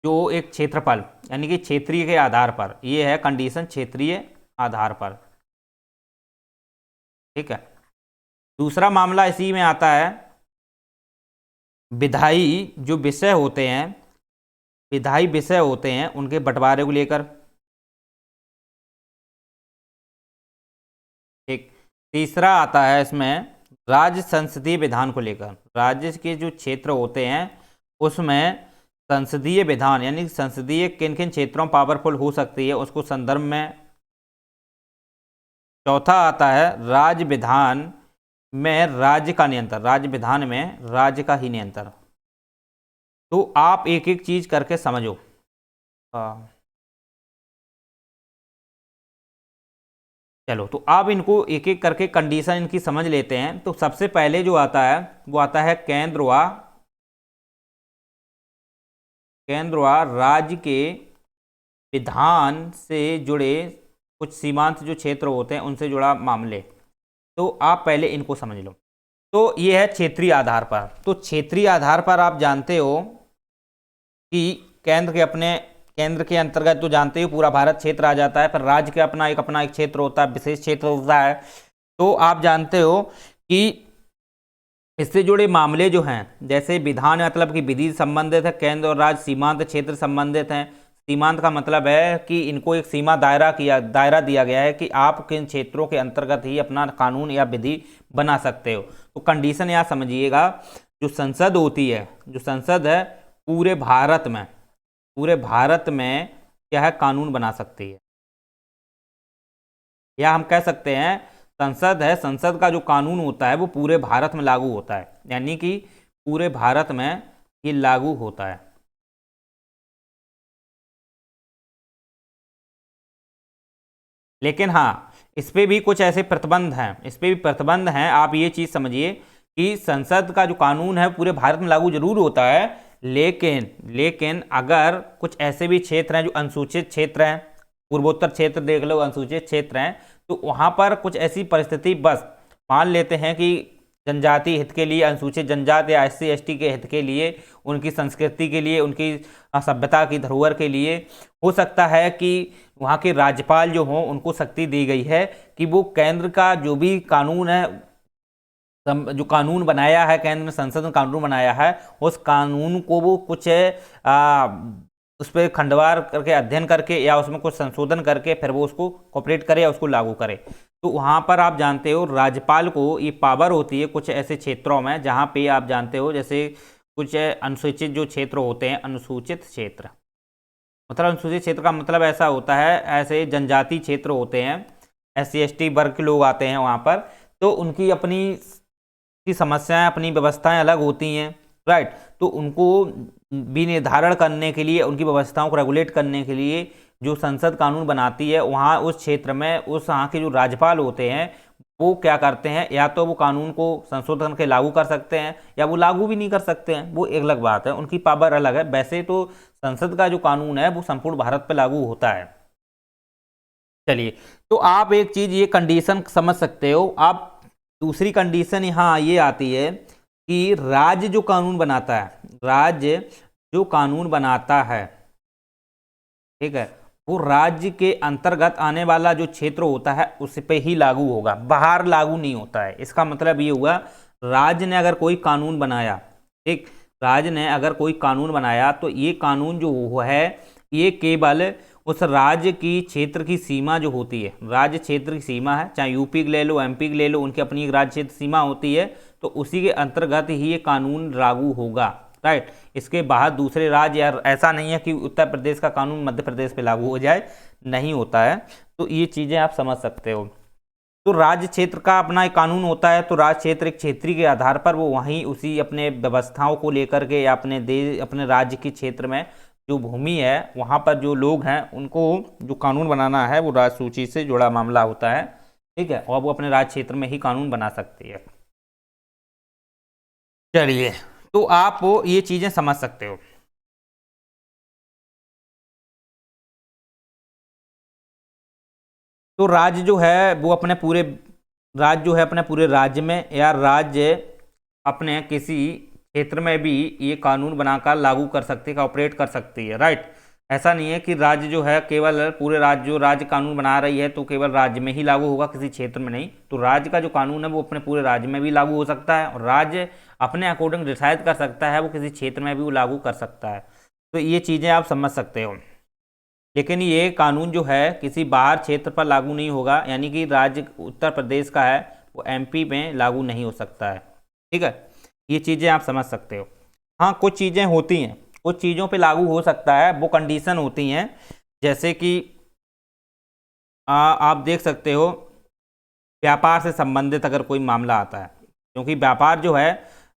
जो एक क्षेत्रफल यानी कि क्षेत्रीय के आधार पर, ये है कंडीशन, क्षेत्रीय आधार पर। ठीक है, दूसरा मामला इसी में आता है विधायी जो विषय होते हैं, विधायी विषय होते हैं उनके बंटवारे को लेकर। ठीक, तीसरा आता है इसमें राज्य संसदीय विधान को लेकर। राज्य के जो क्षेत्र होते हैं उसमें संसदीय विधान यानी संसदीय किन किन क्षेत्रों पावरफुल हो सकती है उसको संदर्भ में। चौथा आता है राज्य विधान में राज्य का नियंत्रण, राज्य विधान में राज्य का ही नियंत्रण। तो आप एक एक चीज करके समझो। चलो, तो आप इनको एक एक करके कंडीशन इनकी समझ लेते हैं। तो सबसे पहले जो आता है वो आता है केंद्र व राज्य के विधान से जुड़े कुछ सीमांत जो क्षेत्र होते हैं उनसे जुड़ा मामले। तो आप पहले इनको समझ लो। तो ये है क्षेत्रीय आधार पर। तो क्षेत्रीय आधार पर आप जानते हो कि केंद्र के अंतर्गत तो जानते हो पूरा भारत क्षेत्र आ जाता है, पर राज्य का अपना एक क्षेत्र होता है, विशेष क्षेत्र होता है। तो आप जानते हो कि इससे जुड़े मामले जो हैं, जैसे विधान मतलब कि विधि संबंधित है, केंद्र और राज्य सीमांत क्षेत्र संबंधित हैं। सीमांत का मतलब है कि इनको एक सीमा दायरा दिया गया है कि आप किन क्षेत्रों के अंतर्गत ही अपना कानून या विधि बना सकते हो। तो कंडीशन यहाँ समझिएगा, जो संसद होती है, जो संसद है पूरे भारत में क्या है कानून बना सकती है। या हम कह सकते हैं संसद है, संसद का जो कानून होता है वो पूरे भारत में लागू होता है, यानी कि पूरे भारत में ये लागू होता है। लेकिन हाँ, इस पे भी कुछ ऐसे प्रतिबंध हैं, इस पे भी प्रतिबंध हैं। आप ये चीज समझिए कि संसद का जो कानून है पूरे भारत में लागू जरूर होता है, लेकिन अगर कुछ ऐसे भी क्षेत्र हैं जो अनुसूचित क्षेत्र हैं, पूर्वोत्तर क्षेत्र देख लो, अनुसूचित क्षेत्र हैं, तो वहां पर कुछ ऐसी परिस्थिति, बस मान लेते हैं कि जनजाति हित के लिए, अनुसूचित जनजाति या SC ST के हित के लिए, उनकी संस्कृति के लिए, उनकी सभ्यता की धरोहर के लिए हो सकता है कि वहाँ के राज्यपाल जो हों उनको शक्ति दी गई है कि वो केंद्र का जो भी कानून है, जो कानून बनाया है केंद्र में, संसद ने कानून बनाया है, उस कानून को वो कुछ उस पर खंडवार करके, अध्ययन करके या उसमें कुछ संशोधन करके फिर वो उसको कॉपरेट करे या उसको लागू करे। तो वहाँ पर आप जानते हो राज्यपाल को ये पावर होती है कुछ ऐसे क्षेत्रों में जहाँ पे आप जानते हो, जैसे कुछ अनुसूचित जो क्षेत्र होते हैं, अनुसूचित क्षेत्र मतलब, अनुसूचित क्षेत्र का मतलब ऐसा होता है, ऐसे जनजाति क्षेत्र होते हैं, SC ST वर्ग के लोग आते हैं वहाँ पर, तो उनकी अपनी की समस्याएं, अपनी व्यवस्थाएं अलग होती हैं, राइट। तो उनको भी निर्धारण करने के लिए, उनकी व्यवस्थाओं को रेगुलेट करने के लिए जो संसद कानून बनाती है, वहाँ उस क्षेत्र में उस वहाँ के जो राज्यपाल होते हैं वो क्या करते हैं, या तो वो कानून को संशोधन के लागू कर सकते हैं या वो लागू भी नहीं कर सकते हैं, वो एक अलग बात है, उनकी पावर अलग है। वैसे तो संसद का जो कानून है वो संपूर्ण भारत पर लागू होता है। चलिए, तो आप एक चीज ये कंडीशन समझ सकते हो। आप दूसरी कंडीशन यहाँ ये आती है कि राज्य जो कानून बनाता है, राज्य जो कानून बनाता है, ठीक है, वो राज्य के अंतर्गत आने वाला जो क्षेत्र होता है उस पे ही लागू होगा, बाहर लागू नहीं होता है। इसका मतलब ये हुआ, राज्य ने अगर कोई कानून बनाया, ठीक, राज्य ने अगर कोई कानून बनाया तो ये कानून जो है ये केवल उस राज्य की क्षेत्र की सीमा जो होती है, राज्य क्षेत्र की सीमा है, चाहे यूपी ले लो, MP ले लो, उनकी अपनी एक राज्य क्षेत्र सीमा होती है, तो उसी के अंतर्गत ही ये कानून लागू होगा, राइट। इसके बाहर दूसरे राज्य, या ऐसा नहीं है कि उत्तर प्रदेश का कानून मध्य प्रदेश पे लागू हो जाए, नहीं होता है। तो ये चीज़ें आप समझ सकते हो। तो राज्य क्षेत्र का अपना एक कानून होता है, तो राज्य क्षेत्र एक क्षेत्रीय के आधार पर वो वहीं उसी अपने व्यवस्थाओं को लेकर के, या अपने देश, अपने राज्य के क्षेत्र में जो भूमि है वहाँ पर जो लोग हैं उनको जो कानून बनाना है वो राज्य सूची से जुड़ा मामला होता है, ठीक है, और वो अपने राज्य क्षेत्र में ही कानून बना सकती है। चलिए, तो आप ये चीजें समझ सकते हो। तो राज्य जो है वो अपने पूरे राज्य जो है अपने पूरे राज्य में, या राज्य अपने किसी क्षेत्र में भी ये कानून बनाकर लागू कर सकती है, ऑपरेट कर सकती है, राइट। ऐसा नहीं है कि राज्य जो है केवल पूरे राज्य, जो राज्य कानून बना रही है तो केवल राज्य में ही लागू होगा, किसी क्षेत्र में नहीं। तो राज्य का जो कानून है वो अपने पूरे राज्य में भी लागू हो सकता है, और राज्य अपने अकॉर्डिंग डिसाइड कर सकता है वो किसी क्षेत्र में भी वो लागू कर सकता है। तो ये चीज़ें आप समझ सकते हो। लेकिन ये कानून जो है किसी बाहर क्षेत्र पर लागू नहीं होगा, यानी कि राज्य उत्तर प्रदेश का है वो MP में लागू नहीं हो सकता है, ठीक है। ये चीज़ें आप समझ सकते हो। हाँ, कुछ चीज़ें होती हैं, कुछ चीज़ों पे लागू हो सकता है, वो कंडीशन होती हैं, जैसे कि आप देख सकते हो व्यापार से संबंधित अगर कोई मामला आता है, क्योंकि व्यापार जो है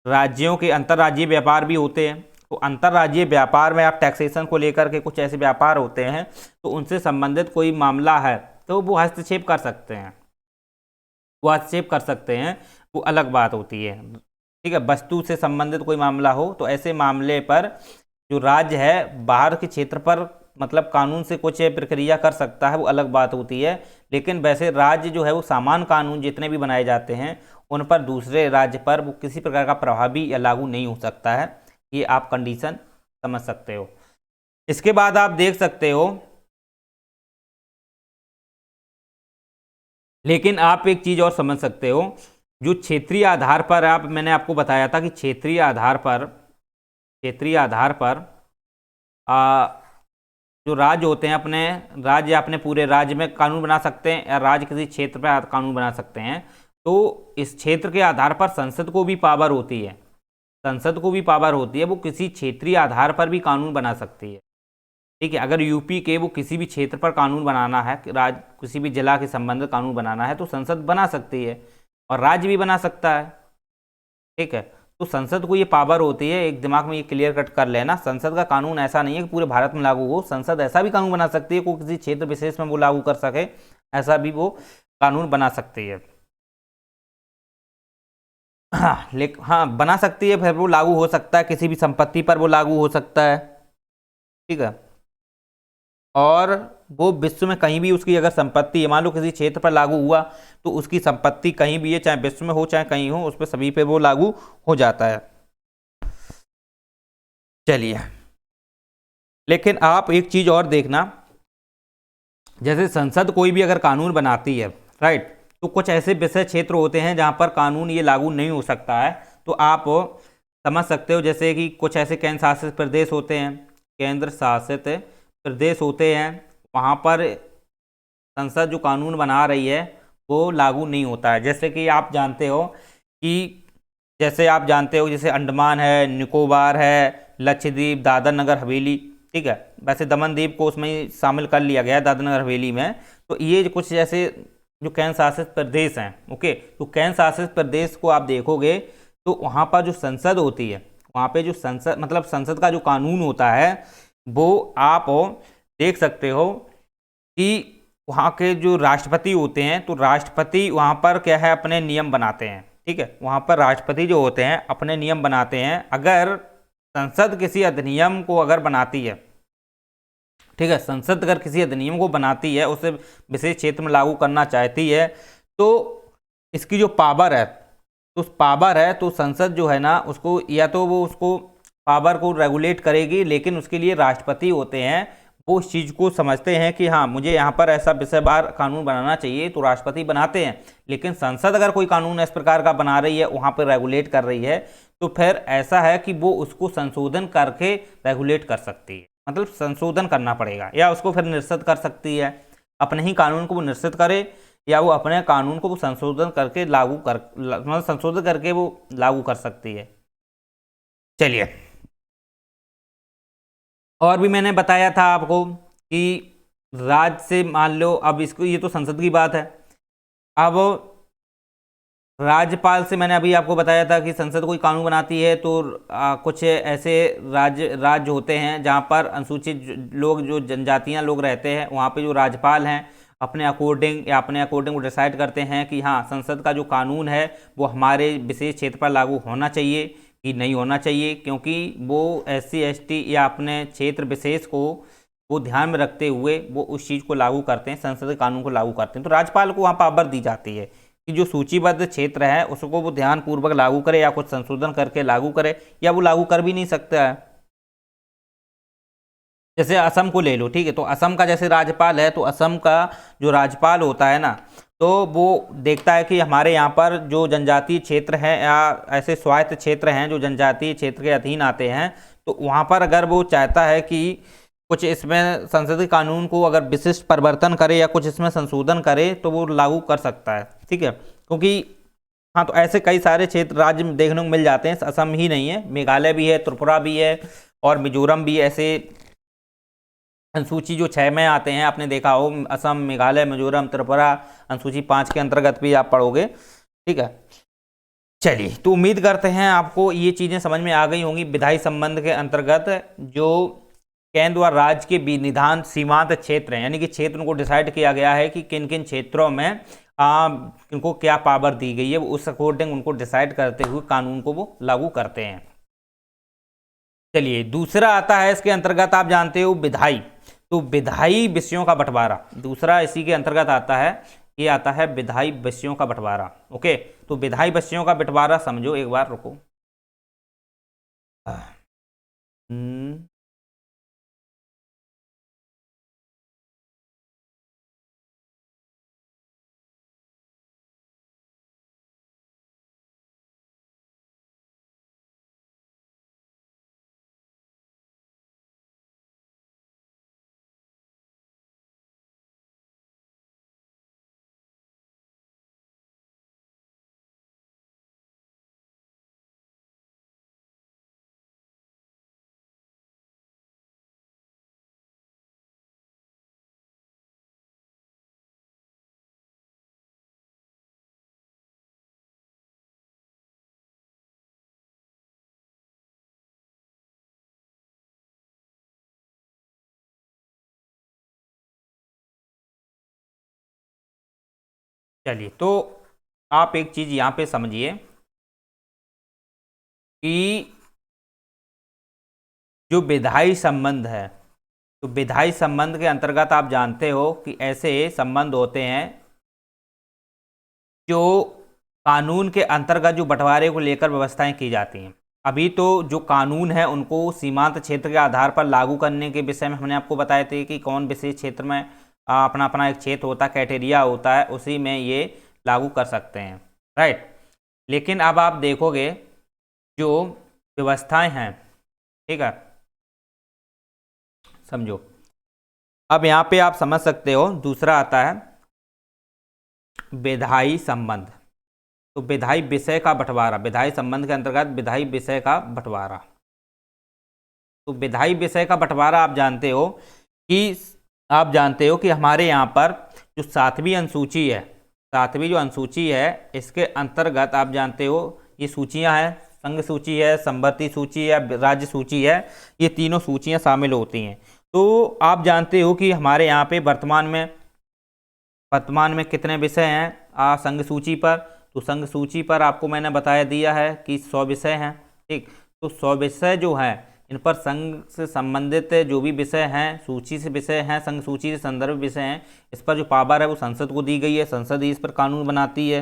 राज्यों के अंतर्राज्यीय व्यापार भी होते हैं, तो अंतर्राज्यीय व्यापार में आप टैक्सेशन को लेकर के कुछ ऐसे व्यापार होते हैं, तो उनसे संबंधित कोई मामला है तो वो हस्तक्षेप कर सकते हैं, वो हस्तक्षेप कर सकते हैं, वो अलग बात होती है, ठीक है। वस्तु से संबंधित कोई मामला हो तो ऐसे मामले पर जो राज्य है बाहर के क्षेत्र पर मतलब कानून से कुछ प्रक्रिया कर सकता है, वो अलग बात होती है। लेकिन वैसे राज्य जो है वो सामान्य कानून जितने भी बनाए जाते हैं उन पर दूसरे राज्य पर वो किसी प्रकार का प्रभावी या लागू नहीं हो सकता है। ये आप कंडीशन समझ सकते हो। इसके बाद आप देख सकते हो, लेकिन आप एक चीज और समझ सकते हो, जो क्षेत्रीय आधार पर मैंने आपको बताया था कि क्षेत्रीय आधार पर जो राज्य होते हैं अपने राज्य अपने पूरे राज्य में कानून बना सकते हैं, या राज्य किसी क्षेत्र पर कानून बना सकते हैं। तो इस क्षेत्र के आधार पर संसद को भी पावर होती है, संसद को भी पावर होती है, वो किसी क्षेत्रीय आधार पर भी कानून बना सकती है, ठीक है। अगर यूपी के वो किसी भी क्षेत्र पर कानून बनाना है, किसी भी जिला के संबंधित कानून बनाना है, तो संसद बना सकती है और राज्य भी बना सकता है। ठीक है। तो संसद को ये पावर होती है, एक दिमाग में ये क्लियर कट कर लेना, संसद का कानून ऐसा नहीं है कि पूरे भारत में लागू हो। संसद ऐसा भी कानून बना सकती है को किसी क्षेत्र विशेष में वो लागू कर सके, ऐसा भी वो कानून बना सकती है। हाँ, लेकिन हाँ बना सकती है, फिर वो लागू हो सकता है, किसी भी संपत्ति पर वो लागू हो सकता है। ठीक है। और वो विश्व में कहीं भी उसकी अगर संपत्ति है, मान लो किसी क्षेत्र पर लागू हुआ, तो उसकी संपत्ति कहीं भी है, चाहे विश्व में हो चाहे कहीं हो, उस पर सभी पे वो लागू हो जाता है। चलिए, लेकिन आप एक चीज और देखना, जैसे संसद कोई भी अगर कानून बनाती है, राइट, तो कुछ ऐसे विषय क्षेत्र होते हैं जहां पर कानून ये लागू नहीं हो सकता है। तो आप समझ सकते हो, जैसे कि कुछ ऐसे केंद्र शासित प्रदेश होते हैं, केंद्र शासित प्रदेश होते हैं, वहां पर संसद जो कानून बना रही है वो लागू नहीं होता है। जैसे कि आप जानते हो कि जैसे अंडमान है, निकोबार है, लक्षद्वीप, दादर नगर हवेली, ठीक है, वैसे दमन द्वीप को उसमें ही शामिल कर लिया गया है दादर नगर हवेली में। तो ये कुछ जैसे जो केंद्र शासित प्रदेश हैं, ओके, तो केंद्र शासित प्रदेश को आप देखोगे तो वहाँ पर जो संसद होती है, वहाँ पे जो संसद मतलब संसद का जो कानून होता है वो आप देख सकते हो कि वहाँ के जो राष्ट्रपति होते हैं, तो राष्ट्रपति वहाँ पर क्या है, अपने नियम बनाते हैं। ठीक है, वहाँ पर राष्ट्रपति जो होते हैं अपने नियम बनाते हैं। अगर संसद किसी अधिनियम को अगर बनाती है, ठीक है, संसद अगर किसी अधिनियम को बनाती है, उसे विशेष क्षेत्र में लागू करना चाहती है, तो इसकी जो पावर है, तो संसद जो है ना, उसको या तो वो उसको पावर को रेगुलेट करेगी, लेकिन उसके लिए राष्ट्रपति होते हैं, वो इस चीज़ को समझते हैं कि हाँ मुझे यहाँ पर ऐसा विषयवार कानून बनाना चाहिए, तो राष्ट्रपति बनाते हैं। लेकिन संसद अगर कोई कानून इस प्रकार का बना रही है, वहाँ पर रेगुलेट कर रही है, तो फिर ऐसा है कि वो उसको संशोधन करके रेगुलेट कर सकती है, मतलब संशोधन करना पड़ेगा, या उसको फिर निरस्त कर सकती है, अपने ही कानून को वो निरस्त करे, या वो अपने कानून को वो संशोधन करके मतलब संशोधन करके वो लागू कर सकती है। चलिए, और भी मैंने बताया था आपको कि राज्य से मान लो, अब इसको ये तो संसद की बात है, अब राज्यपाल से मैंने अभी आपको बताया था कि संसद कोई कानून बनाती है तो कुछ ऐसे राज्य होते हैं जहाँ पर अनुसूचित लोग, जो जनजातियाँ लोग रहते हैं, वहाँ पे जो राज्यपाल हैं अपने अकॉर्डिंग वो डिसाइड करते हैं कि हाँ संसद का जो कानून है वो हमारे विशेष क्षेत्र पर लागू होना चाहिए कि नहीं होना चाहिए, क्योंकि वो SC ST या अपने क्षेत्र विशेष को वो ध्यान में रखते हुए वो उस चीज़ को लागू करते हैं, संसद के कानून को लागू करते हैं। तो राज्यपाल को वहाँ पावर दी जाती है कि जो सूचीबद्ध क्षेत्र है उसको वो ध्यानपूर्वक लागू करे, या कुछ संशोधन करके लागू करे, या वो लागू कर भी नहीं सकता है। जैसे असम को ले लो, ठीक है, तो असम का जैसे राज्यपाल है, तो असम का जो राज्यपाल होता है ना, तो वो देखता है कि हमारे यहाँ पर जो जनजातीय क्षेत्र हैं या ऐसे स्वायत्त क्षेत्र हैं जो जनजातीय क्षेत्र के अधीन आते हैं, तो वहाँ पर अगर वो चाहता है कि कुछ इसमें संसदीय कानून को अगर विशिष्ट परिवर्तन करे या कुछ इसमें संशोधन करे, तो वो लागू कर सकता है। ठीक है, क्योंकि हाँ, तो ऐसे कई सारे क्षेत्र राज्य में देखने को मिल जाते हैं, असम ही नहीं है, मेघालय भी है, त्रिपुरा भी है, और मिजोरम भी। ऐसे अनुसूची जो 6 में आते हैं, आपने देखा हो, असम, मेघालय, मिजोरम, त्रिपुरा, अनुसूची 5 के अंतर्गत भी आप पढ़ोगे। ठीक है, चलिए, तो उम्मीद करते हैं आपको ये चीज़ें समझ में आ गई होंगी। विधायी संबंध के अंतर्गत जो केंद्र और राज्य के विनिधान सीमांत क्षेत्र हैं, यानी कि क्षेत्र उनको डिसाइड किया गया है कि किन किन क्षेत्रों में इनको क्या पावर दी गई है, वो उस अकॉर्डिंग उनको डिसाइड करते हुए कानून को वो लागू करते हैं। चलिए, दूसरा आता है इसके अंतर्गत, आप जानते हो विधायी, तो विधायी विषयों का बंटवारा दूसरा इसी के अंतर्गत आता है, ये आता है विधायी विषयों का बंटवारा। ओके, तो विधायी विषयों का बंटवारा समझो एक बार, रुको। चलिए, तो आप एक चीज यहाँ पे समझिए कि जो विधायी संबंध है, तो विधायी संबंध के अंतर्गत आप जानते हो कि ऐसे संबंध होते हैं जो कानून के अंतर्गत जो बंटवारे को लेकर व्यवस्थाएं की जाती हैं। अभी तो जो कानून है उनको सीमांत क्षेत्र के आधार पर लागू करने के विषय में हमने आपको बताए थे कि कौन विशेष क्षेत्र में अपना अपना एक क्षेत्र होता है, क्राइटेरिया होता है, उसी में ये लागू कर सकते हैं, राइट। लेकिन अब आप देखोगे जो व्यवस्थाएं हैं, ठीक है, समझो। अब यहाँ पे आप समझ सकते हो, दूसरा आता है विधायी संबंध। तो विधायी विषय का बंटवारा, विधायी संबंध के अंतर्गत विधायी विषय का बंटवारा। तो विधायी विषय का बंटवारा आप जानते हो कि हमारे यहाँ पर जो 7वीं अनुसूची है, 7वीं जो अनुसूची है, इसके अंतर्गत आप जानते हो ये सूचियां हैं, संघ सूची है, संवर्ती सूची है, राज्य सूची है, ये तीनों सूचियां शामिल होती हैं। तो आप जानते हो कि हमारे यहाँ पे वर्तमान में कितने विषय हैं संघ सूची पर। तो संघ सूची पर आपको मैंने बताया दिया है कि 100 विषय हैं, ठीक। तो 100 विषय जो हैं, इन पर संघ से संबंधित जो भी विषय हैं, सूची से विषय हैं, संघ सूची से संदर्भ विषय हैं, इस पर जो पावर है वो संसद को दी गई है। संसद ही इस पर कानून बनाती है।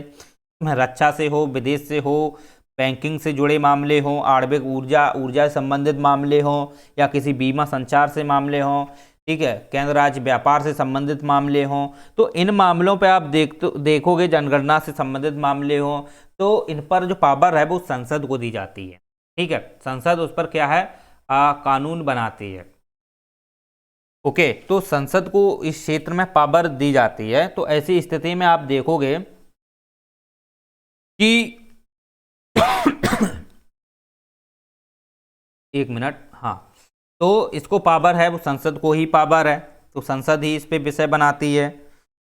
रक्षा से हो, विदेश से हो, बैंकिंग से जुड़े मामले हों, आणविक ऊर्जा से संबंधित मामले हों, या किसी बीमा संचार से मामले हों, ठीक है, केंद्र राज्य व्यापार से संबंधित मामले हों, तो इन मामलों पे आप देखोगे, जनगणना से संबंधित मामले हों, तो इन पर जो पावर है वो संसद को दी जाती है, ठीक है। संसद उस पर क्या है, कानून बनाती है। ओके, तो संसद को इस क्षेत्र में पावर दी जाती है। तो ऐसी स्थिति में आप देखोगे कि एक मिनट, हाँ, तो इसको पावर है वो संसद को ही पावर है, तो संसद ही इस पे विषय बनाती है,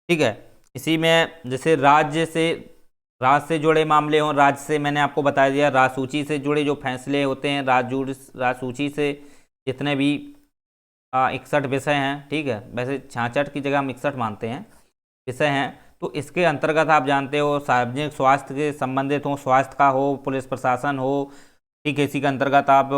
ठीक है। इसी में जैसे राज्य से जुड़े मामले हों, राज्य से मैंने आपको बता दिया, राज्य सूची से जुड़े जो फैसले होते हैं, राज्य सूची से जितने भी 61 विषय हैं, ठीक है, वैसे 66 की जगह हम 61 मानते हैं विषय हैं। तो इसके अंतर्गत आप जानते हो सार्वजनिक स्वास्थ्य के संबंधित हो, स्वास्थ्य का हो, पुलिस प्रशासन हो, ठीक है, इसी के अंतर्गत आप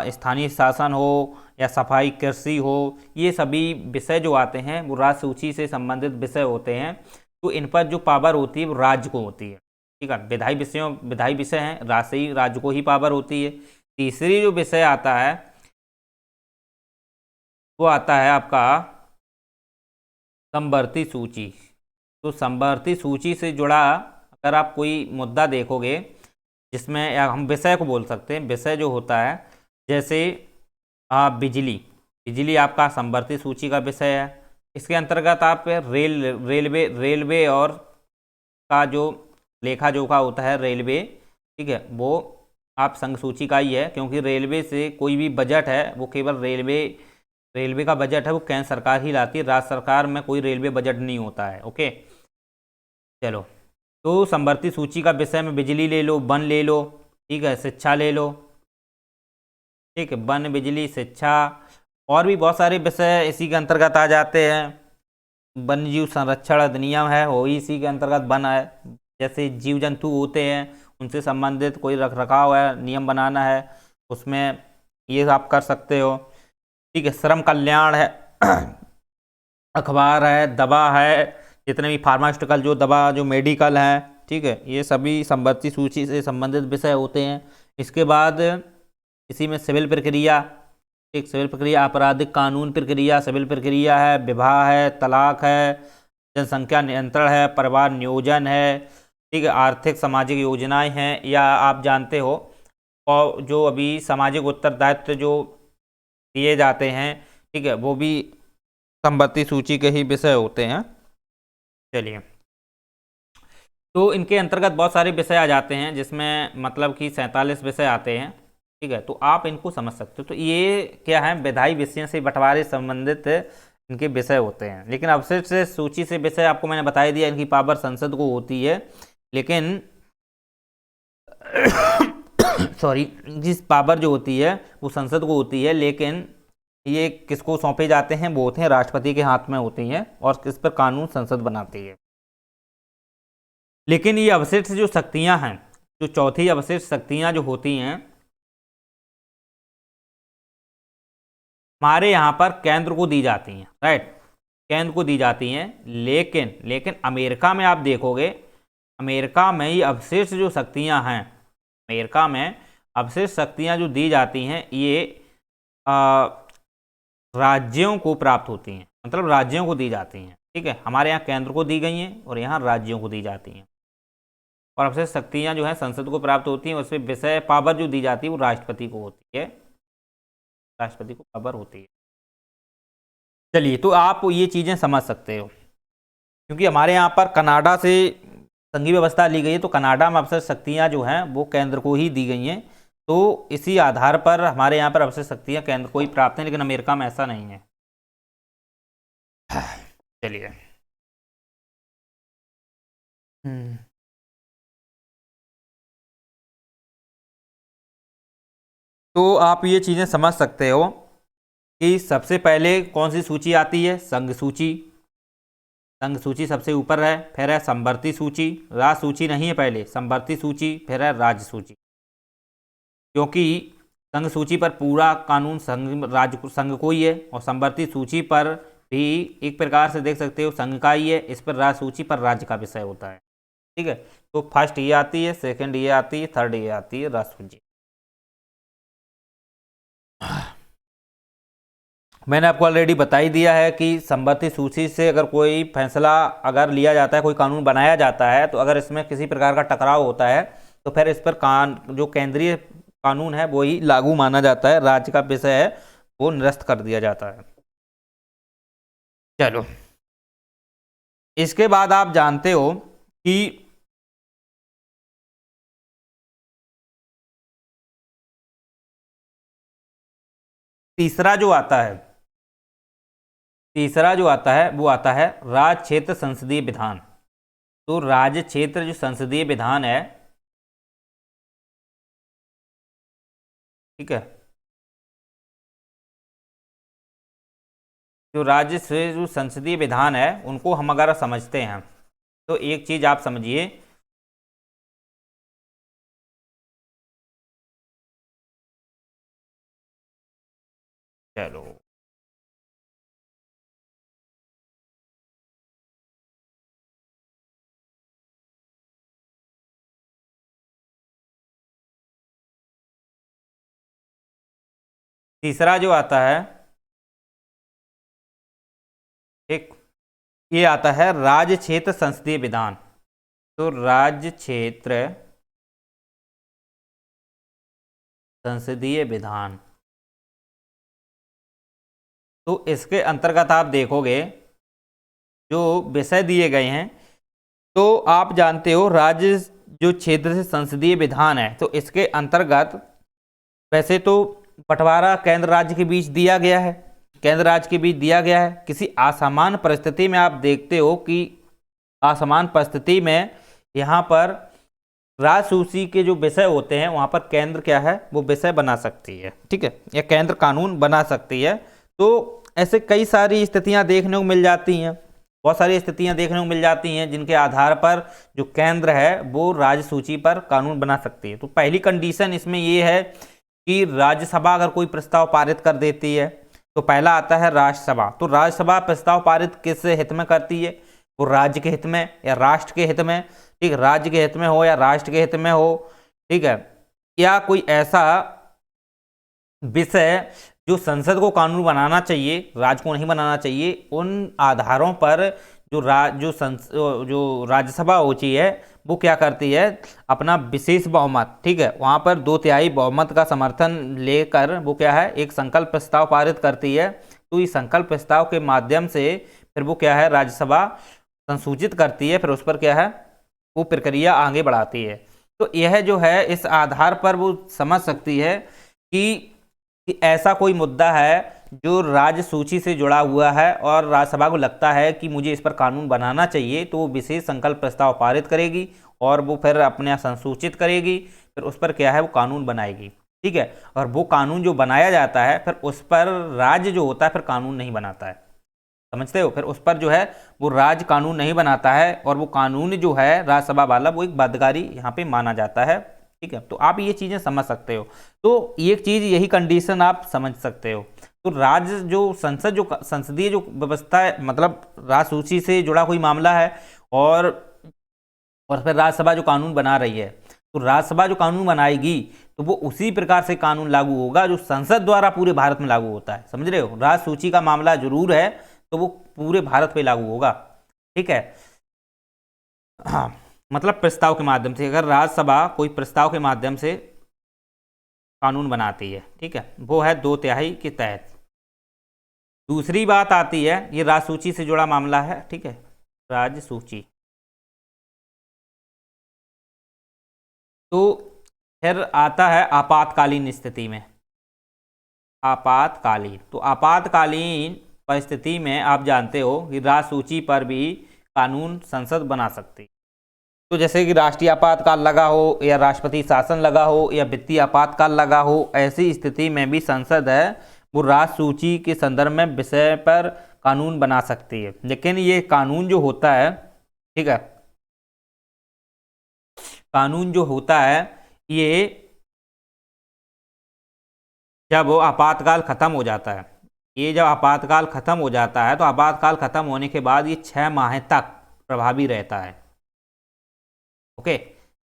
स्थानीय शासन हो या सफाई, कृषि हो, ये सभी विषय जो आते हैं वो राज्य सूची से संबंधित विषय होते हैं। तो इन पर जो पावर होती है वो राज्य को होती है, ठीक है। विधायी विषय हैं, राज्य को ही पावर होती है। तीसरी जो विषय आता है वो आता है आपका संवर्ती सूची। तो संवर्ती सूची से जुड़ा अगर आप कोई मुद्दा देखोगे जिसमें, या हम विषय को बोल सकते हैं, विषय जो होता है जैसे बिजली आपका संवर्ती सूची का विषय है। इसके अंतर्गत आप रेलवे और का जो लेखा जोखा होता है रेलवे, ठीक है, वो आप संघ सूची का ही है, क्योंकि रेलवे से कोई भी बजट है वो केवल रेलवे का बजट है वो केंद्र सरकार ही लाती है, राज्य सरकार में कोई रेलवे बजट नहीं होता है। ओके, चलो, तो संवर्ती सूची का विषय में बिजली ले लो, वन ले लो, ठीक है, शिक्षा ले लो, ठीक है, वन, बिजली, शिक्षा, और भी बहुत सारे विषय इसी के अंतर्गत आ जाते हैं। वन्य जीव संरक्षण अधिनियम है वो इसी के अंतर्गत बना है। जैसे जीव जंतु होते हैं उनसे संबंधित कोई रख रखाव है, नियम बनाना है, उसमें ये आप कर सकते हो, ठीक है। श्रम कल्याण है, अखबार है, दवा है, जितने भी फार्मास्यूटिकल जो दवा जो मेडिकल हैं, ठीक है, ये सभी संवर्ती सूची से संबंधित विषय होते हैं। इसके बाद इसी में सिविल प्रक्रिया, एक सिविल प्रक्रिया, आपराधिक कानून प्रक्रिया, सिविल प्रक्रिया है, विवाह है, तलाक है, जनसंख्या नियंत्रण है, परिवार नियोजन है, ठीक है, आर्थिक सामाजिक योजनाएं हैं, या आप जानते हो और जो अभी सामाजिक उत्तरदायित्व जो दिए जाते हैं, ठीक है, वो भी संवर्ती सूची के ही विषय होते हैं। चलिए, तो इनके अंतर्गत बहुत सारे विषय आ जाते हैं, जिसमें मतलब कि 47 विषय आते हैं, ठीक है, तो आप इनको समझ सकते हो। तो ये क्या है, विधायी विषयों से बंटवारे संबंधित इनके विषय होते हैं। लेकिन अवशिष्ट से सूची से विषय आपको मैंने बता दिया, इनकी पावर संसद को होती है, लेकिन सॉरी, जिस पावर जो होती है वो संसद को होती है, लेकिन ये किसको सौंपे जाते हैं, वो होते हैं राष्ट्रपति के हाथ में होती हैं, और इस पर कानून संसद बनाती है। लेकिन ये अवशिष्ट जो शक्तियां हैं, जो चौथी अवशिष्ट शक्तियां जो होती हैं, हमारे यहाँ पर केंद्र को दी जाती हैं, राइट, केंद्र को दी जाती हैं। लेकिन लेकिन अमेरिका में आप देखोगे, अमेरिका में ये अवशिष्ट जो शक्तियां हैं, अमेरिका में अवशिष्ट शक्तियां जो दी जाती हैं, ये राज्यों को प्राप्त होती हैं, मतलब राज्यों को दी जाती हैं, ठीक है। हमारे यहाँ केंद्र को दी गई हैं और यहाँ राज्यों को दी जाती हैं। और अवशिष्ट शक्तियां जो हैं संसद को प्राप्त होती हैं, उसमें विषय पावर जो दी जाती है वो राष्ट्रपति को होती है, राष्ट्रपति को पावर होती है। चलिए, तो आप ये चीज़ें समझ सकते हो, क्योंकि हमारे यहाँ पर कनाडा से संघीय व्यवस्था ली गई है, तो कनाडा में अवशिष्ट शक्तियाँ जो हैं वो केंद्र को ही दी गई हैं, तो इसी आधार पर हमारे यहाँ पर अवशिष्ट शक्तियाँ केंद्र को ही प्राप्त हैं, लेकिन अमेरिका में ऐसा नहीं है। चलिए, तो आप ये चीज़ें समझ सकते हो कि सबसे पहले कौन सी सूची आती है, संघ सूची, संघ सूची सबसे ऊपर है, फिर है संवर्ती सूची, राज सूची नहीं है पहले, संवर्ती सूची, फिर है राज्य सूची। क्योंकि संघ सूची पर पूरा कानून संघ को ही है, और संवर्ती सूची पर भी एक प्रकार से देख सकते हो संघ का ही है, इस पर राज सूची पर राज्य का विषय होता है, ठीक है। तो फर्स्ट ये आती है, सेकंड ये आती है, थर्ड ये आती है, राज सूची। मैंने आपको ऑलरेडी बता ही दिया है कि संवर्ती सूची से अगर कोई फैसला अगर लिया जाता है, कोई कानून बनाया जाता है, तो अगर इसमें किसी प्रकार का टकराव होता है तो फिर इस पर जो केंद्रीय कानून है वो ही लागू माना जाता है, राज्य का विषय है वो निरस्त कर दिया जाता है। चलो, इसके बाद आप जानते हो कि तीसरा जो आता है, तीसरा जो आता है वो आता है राज्य क्षेत्र संसदीय विधान। तो राज्य क्षेत्र जो संसदीय विधान है, ठीक है, जो राज्य से जो संसदीय विधान है उनको हम अगर समझते हैं तो एक चीज आप समझिए, चलो तीसरा जो आता है, एक ये आता है राज्य क्षेत्र संसदीय विधान। तो राज्य क्षेत्र संसदीय विधान, तो इसके अंतर्गत आप देखोगे जो विषय दिए गए हैं, तो आप जानते हो राज्य जो क्षेत्र से संसदीय विधान है, तो इसके अंतर्गत वैसे तो बंटवारा केंद्र राज्य के बीच दिया गया है, केंद्र राज्य के बीच दिया गया है। किसी असामान्य परिस्थिति में आप देखते हो कि असामान्य परिस्थिति में यहाँ पर राज्य सूची के जो विषय होते हैं वहाँ पर केंद्र क्या है वो विषय बना सकती है, ठीक है, या केंद्र कानून बना सकती है। तो ऐसे कई सारी स्थितियाँ देखने को मिल जाती हैं, बहुत सारी स्थितियाँ देखने को मिल जाती हैं जिनके आधार पर जो केंद्र है वो राज्य सूची पर कानून बना सकती है। तो पहली कंडीशन इसमें ये है कि राज्यसभा अगर कोई प्रस्ताव पारित कर देती है, तो पहला आता है राज्यसभा। तो राज्यसभा प्रस्ताव पारित किस हित में करती है, वो राज्य के हित में या राष्ट्र के हित में, ठीक, राज्य के हित में हो या राष्ट्र के हित में हो, ठीक है, या कोई ऐसा विषय जो संसद को कानून बनाना चाहिए, राज्य को नहीं बनाना चाहिए, उन आधारों पर जो जो राज्यसभा होती है वो क्या करती है, अपना विशेष बहुमत, ठीक है, वहाँ पर 2/3 बहुमत का समर्थन लेकर वो क्या है एक संकल्प प्रस्ताव पारित करती है। तो इस संकल्प प्रस्ताव के माध्यम से फिर वो क्या है राज्यसभा संसूचित करती है, फिर उस पर क्या है वो प्रक्रिया आगे बढ़ाती है। तो यह जो है इस आधार पर वो समझ सकती है कि ऐसा कोई मुद्दा है जो राज्य सूची से जुड़ा हुआ है और राज्यसभा को लगता है कि मुझे इस पर कानून बनाना चाहिए, तो वो विशेष संकल्प प्रस्ताव पारित करेगी और वो फिर अपने संसूचित करेगी, फिर उस पर क्या है वो कानून बनाएगी, ठीक है। और वो कानून जो बनाया जाता है फिर उस पर राज्य जो होता है फिर कानून नहीं बनाता है, समझते हो। फिर उस पर जो है वो राज्य कानून नहीं बनाता है, और वो कानून जो है राज्यसभा वाला वो एक बाध्यकारी यहाँ पे माना जाता है। ठीक है, तो आप ये चीजें समझ सकते हो। तो एक चीज यही कंडीशन आप समझ सकते हो। तो राज्य जो संसद जो संसदीय जो व्यवस्था है, मतलब राज सूची से जुड़ा कोई मामला है, और फिर राज्यसभा जो कानून बना रही है, तो राज्यसभा जो कानून बनाएगी तो वो उसी प्रकार से कानून लागू होगा जो संसद द्वारा पूरे भारत में लागू होता है। समझ रहे हो, राज सूची का मामला जरूर है तो वो पूरे भारत पे लागू होगा। ठीक है, हाँ, मतलब प्रस्ताव के माध्यम से, अगर राज्यसभा कोई प्रस्ताव के माध्यम से कानून बनाती है, ठीक है, वो है 2/3 के तहत। दूसरी बात आती है, ये राज सूची से जुड़ा मामला है, ठीक है, राज्य सूची। तो फिर आता है आपातकालीन स्थिति में। आपातकालीन, तो आपातकालीन परिस्थिति में आप जानते हो कि राज सूची पर भी कानून संसद बना सकती है। तो जैसे कि राष्ट्रीय आपातकाल लगा हो, या राष्ट्रपति शासन लगा हो, या वित्तीय आपातकाल लगा हो, ऐसी स्थिति में भी संसद है वो राज सूची के संदर्भ में विषय पर कानून बना सकती है। लेकिन ये कानून जो होता है, ठीक है, कानून जो होता है ये जब आपातकाल खत्म हो जाता है, ये जब आपातकाल खत्म हो जाता है तो आपातकाल खत्म होने के बाद ये 6 माह तक प्रभावी रहता है। ओके,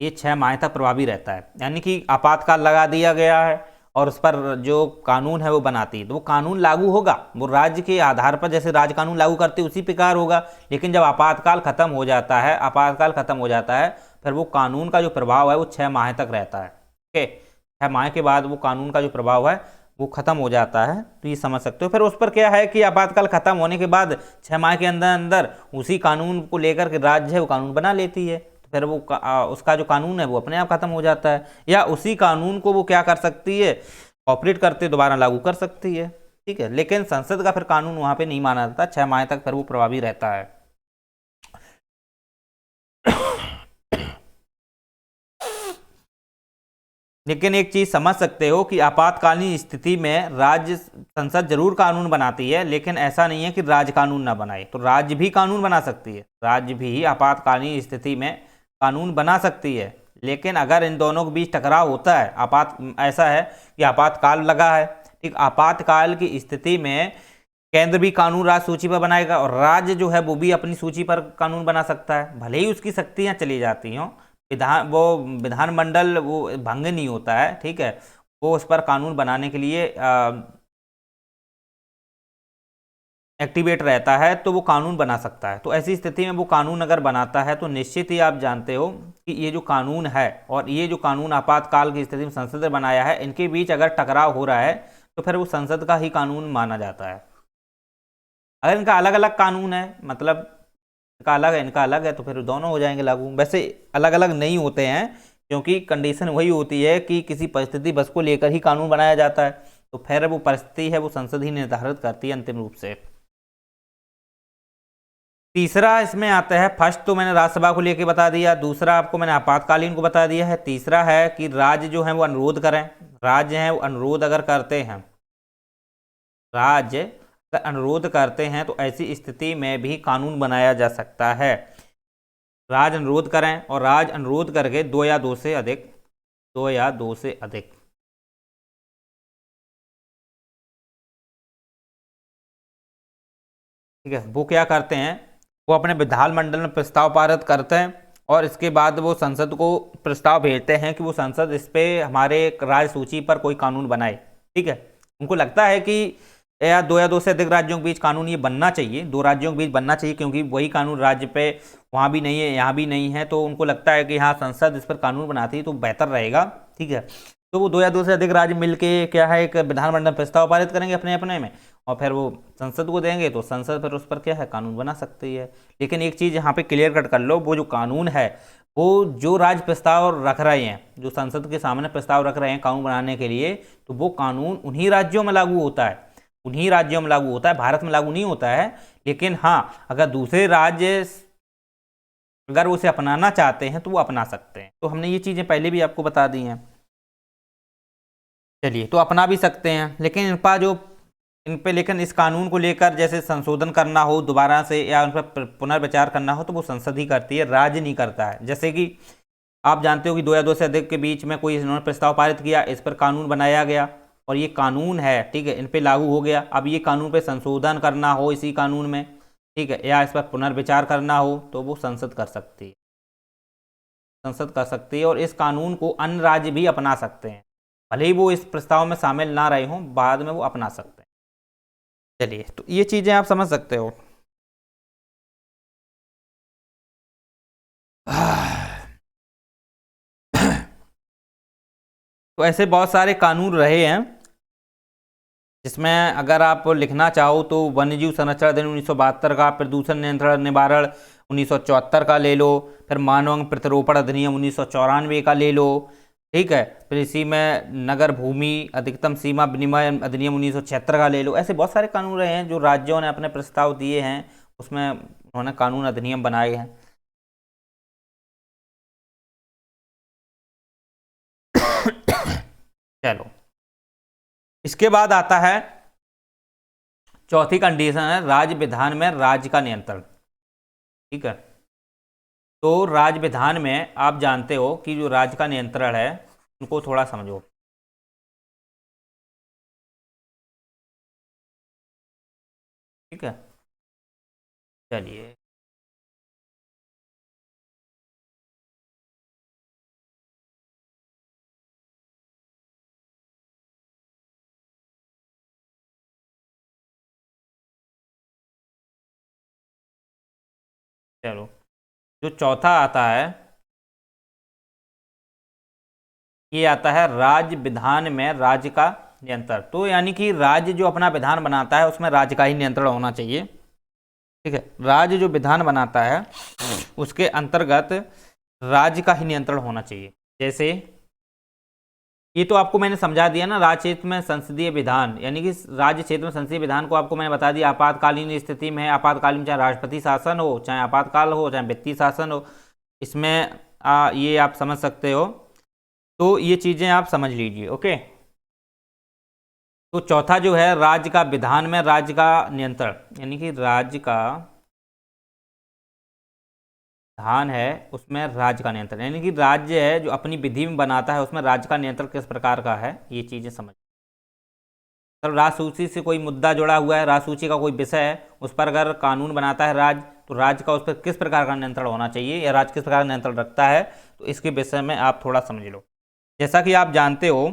ये 6 माह तक प्रभावी रहता है, यानी कि आपातकाल लगा दिया गया है और उस पर जो कानून है वो बनाती है, तो वो कानून लागू होगा, वो राज्य के आधार पर जैसे राज्य कानून लागू करते उसी प्रकार होगा। लेकिन जब आपातकाल खत्म हो जाता है, आपातकाल खत्म हो जाता है, फिर वो कानून का जो प्रभाव है वो 6 माह तक रहता है। ओके, 6 माह के बाद वो कानून का जो प्रभाव है वो खत्म हो जाता है। तो ये समझ सकते हो। फिर उस पर क्या है कि आपातकाल खत्म होने के बाद 6 माह के अंदर अंदर उसी कानून को लेकर के राज्य है वो कानून बना लेती है, तो फिर वो उसका जो कानून है वो अपने आप खत्म हो जाता है, या उसी कानून को वो क्या कर सकती है, ऑपरेट करते दोबारा लागू कर सकती है। ठीक है, लेकिन संसद का फिर कानून वहां पे नहीं माना जाता, 6 माह तक फिर वो प्रभावी रहता है। लेकिन एक चीज समझ सकते हो कि आपातकालीन स्थिति में राज्य संसद जरूर कानून बनाती है, लेकिन ऐसा नहीं है कि राज्य कानून ना बनाए, तो राज्य भी कानून बना सकती है, राज्य भी आपातकालीन स्थिति में कानून बना सकती है। लेकिन अगर इन दोनों के बीच टकराव होता है, ऐसा है कि आपातकाल लगा है, ठीक, आपातकाल की स्थिति में केंद्र भी कानून राज्य सूची पर बनाएगा, और राज्य जो है वो भी अपनी सूची पर कानून बना सकता है, भले ही उसकी शक्तियां चली जाती हों। विधानमंडल वो भंग नहीं होता है, ठीक है, वो उस पर कानून बनाने के लिए एक्टिवेट रहता है, तो वो कानून बना सकता है। तो ऐसी स्थिति में वो कानून अगर बनाता है तो निश्चित ही आप जानते हो कि ये जो कानून है और ये जो कानून आपातकाल की स्थिति में संसद ने बनाया है, इनके बीच अगर टकराव हो रहा है तो फिर वो संसद का ही कानून माना जाता है। अगर इनका अलग अलग कानून है, मतलब इनका अलग है इनका अलग है, तो फिर दोनों हो जाएंगे लागू। वैसे अलग अलग नहीं होते हैं, क्योंकि कंडीशन वही होती है कि किसी परिस्थिति बस को लेकर ही कानून बनाया जाता है, तो फिर वो परिस्थिति है वो संसद ही निर्धारित करती है अंतिम रूप से। तीसरा इसमें आता है, फर्स्ट तो मैंने राज्यसभा को लेकर बता दिया, दूसरा आपको मैंने आपातकालीन को बता दिया है, तीसरा है कि राज्य जो है वो अनुरोध करें, राज्य हैं वो अनुरोध अगर करते हैं, राज्य अनुरोध करते हैं तो ऐसी स्थिति में भी कानून बनाया जा सकता है। राज्य अनुरोध करें और राज्य अनुरोध करके 2 या 2 से अधिक, 2 या 2 से अधिक, ठीक है, वो क्या करते हैं, वो अपने विधानमंडल में प्रस्ताव पारित करते हैं, और इसके बाद वो संसद को प्रस्ताव भेजते हैं कि वो संसद इस पे हमारे राज्य सूची पर कोई कानून बनाए। ठीक है, उनको लगता है कि या 2 या 2 से अधिक राज्यों के बीच कानून ये बनना चाहिए, 2 राज्यों के बीच बनना चाहिए, क्योंकि वही कानून राज्य पे वहाँ भी नहीं है यहाँ भी नहीं है, तो उनको लगता है कि हाँ संसद इस पर कानून बनाती है तो बेहतर रहेगा। ठीक है, तो वो 2 या 2 से अधिक राज्य मिलके क्या है, एक विधानमंडल प्रस्ताव पारित करेंगे अपने अपने में, और फिर वो संसद को देंगे, तो संसद फिर उस पर क्या है कानून बना सकती है। लेकिन एक चीज़ यहाँ पे क्लियर कट कर लो, वो जो कानून है वो जो राज्य प्रस्ताव रख रहे हैं, जो संसद के सामने प्रस्ताव रख रहे हैं कानून बनाने के लिए, तो वो कानून उन्हीं राज्यों में लागू होता है, उन्हीं राज्यों में लागू होता है, भारत में लागू नहीं होता है। लेकिन हाँ, अगर दूसरे राज्य अगर उसे अपनाना चाहते हैं तो वो अपना सकते हैं। तो हमने ये चीज़ें पहले भी आपको बता दी हैं। चलिए, तो अपना भी सकते हैं, लेकिन इनका जो इन पे, लेकिन इस कानून को लेकर जैसे संशोधन करना हो दोबारा से या उन पर पुनर्विचार करना हो तो वो संसद ही करती है, राज्य नहीं करता है। जैसे कि आप जानते हो कि 2 या 2 से अधिक के बीच में कोई इन्होंने प्रस्ताव पारित किया, इस पर कानून बनाया गया और ये कानून है, ठीक है, इन पे लागू हो गया। अब ये कानून पे संशोधन करना हो इसी कानून में, ठीक है, या इस पर पुनर्विचार करना हो तो वो संसद कर सकती है, संसद कर सकती है। और इस कानून को अन्य राज्य भी अपना सकते हैं, भले ही वो इस प्रस्ताव में शामिल ना रहे हों, बाद में वो अपना सकते हैं। चलिए, तो ये चीज़ें आप समझ सकते हो। तो ऐसे बहुत सारे कानून रहे हैं जिसमें अगर आप लिखना चाहो तो वन्यजीव संरक्षण अधिनियम 1972 का, प्रदूषण नियंत्रण निवारण 1974 का ले लो, फिर मानव प्रत्यारोपण अधिनियम 1994 का ले लो, ठीक है, फिर इसी में नगर भूमि अधिकतम सीमा विनिमय अधिनियम 1976 का ले लो। ऐसे बहुत सारे कानून रहे हैं जो राज्यों ने अपने प्रस्ताव दिए हैं, उसमें उन्होंने कानून अधिनियम बनाए हैं। चलो, इसके बाद आता है चौथी कंडीशन है राज्य विधान में राज्य का नियंत्रण, ठीक है। तो राज्य विधान में आप जानते हो कि जो राज्य का नियंत्रण है उनको थोड़ा समझो, ठीक है। चलिए, चलो, जो चौथा आता है ये आता है राज्य विधान में राज्य का नियंत्रण। तो यानी कि राज्य जो अपना विधान बनाता है उसमें राज्य का ही नियंत्रण होना चाहिए, ठीक है। राज्य जो विधान बनाता है उसके अंतर्गत राज्य का ही नियंत्रण होना चाहिए। जैसे ये तो आपको मैंने समझा दिया ना, राज्य क्षेत्र में संसदीय विधान, यानी कि राज्य क्षेत्र में संसदीय विधान को आपको मैंने बता दिया। आपातकालीन स्थिति में, आपातकालीन चाहे राष्ट्रपति शासन हो, चाहे आपातकाल हो, चाहे वित्तीय शासन हो, इसमें ये आप समझ सकते हो। तो ये चीज़ें आप समझ लीजिए, ओके। तो चौथा जो है राज्य का विधान में राज्य का नियंत्रण, यानी कि राज्य का विधान है उसमें राज्य का नियंत्रण, यानी कि राज्य है जो अपनी विधि में बनाता है उसमें राज्य का नियंत्रण किस प्रकार का है, ये चीज़ें समझ। तो राजसूची से कोई मुद्दा जुड़ा हुआ है, राजसूची का कोई विषय है, उस पर अगर कानून बनाता है राज्य, तो राज्य का उस पर किस प्रकार का नियंत्रण होना चाहिए या राज्य किस प्रकार का नियंत्रण रखता है, तो इसके विषय में आप थोड़ा समझ लो। जैसा कि आप जानते हो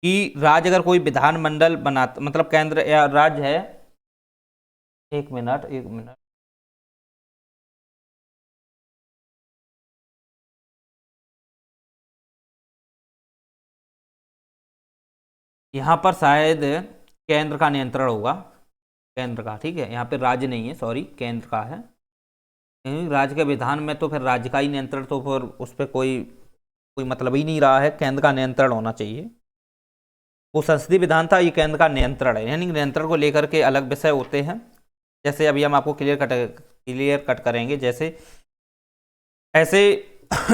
कि राज्य अगर कोई विधानमंडल बनाता, मतलब केंद्र या राज्य है, एक मिनट एक मिनट, यहाँ पर शायद केंद्र का नियंत्रण होगा, केंद्र का, ठीक है, यहाँ पे राज्य नहीं है, सॉरी, केंद्र का है। राज्य के विधान में तो फिर राज्य का ही नियंत्रण, तो फिर उस पर कोई कोई मतलब ही नहीं रहा है, केंद्र का नियंत्रण होना चाहिए। वो संसदीय विधान था, ये केंद्र का नियंत्रण है, यानी नियंत्रण को लेकर के अलग विषय होते हैं। जैसे अभी हम आपको क्लियर कट करेंगे। जैसे ऐसे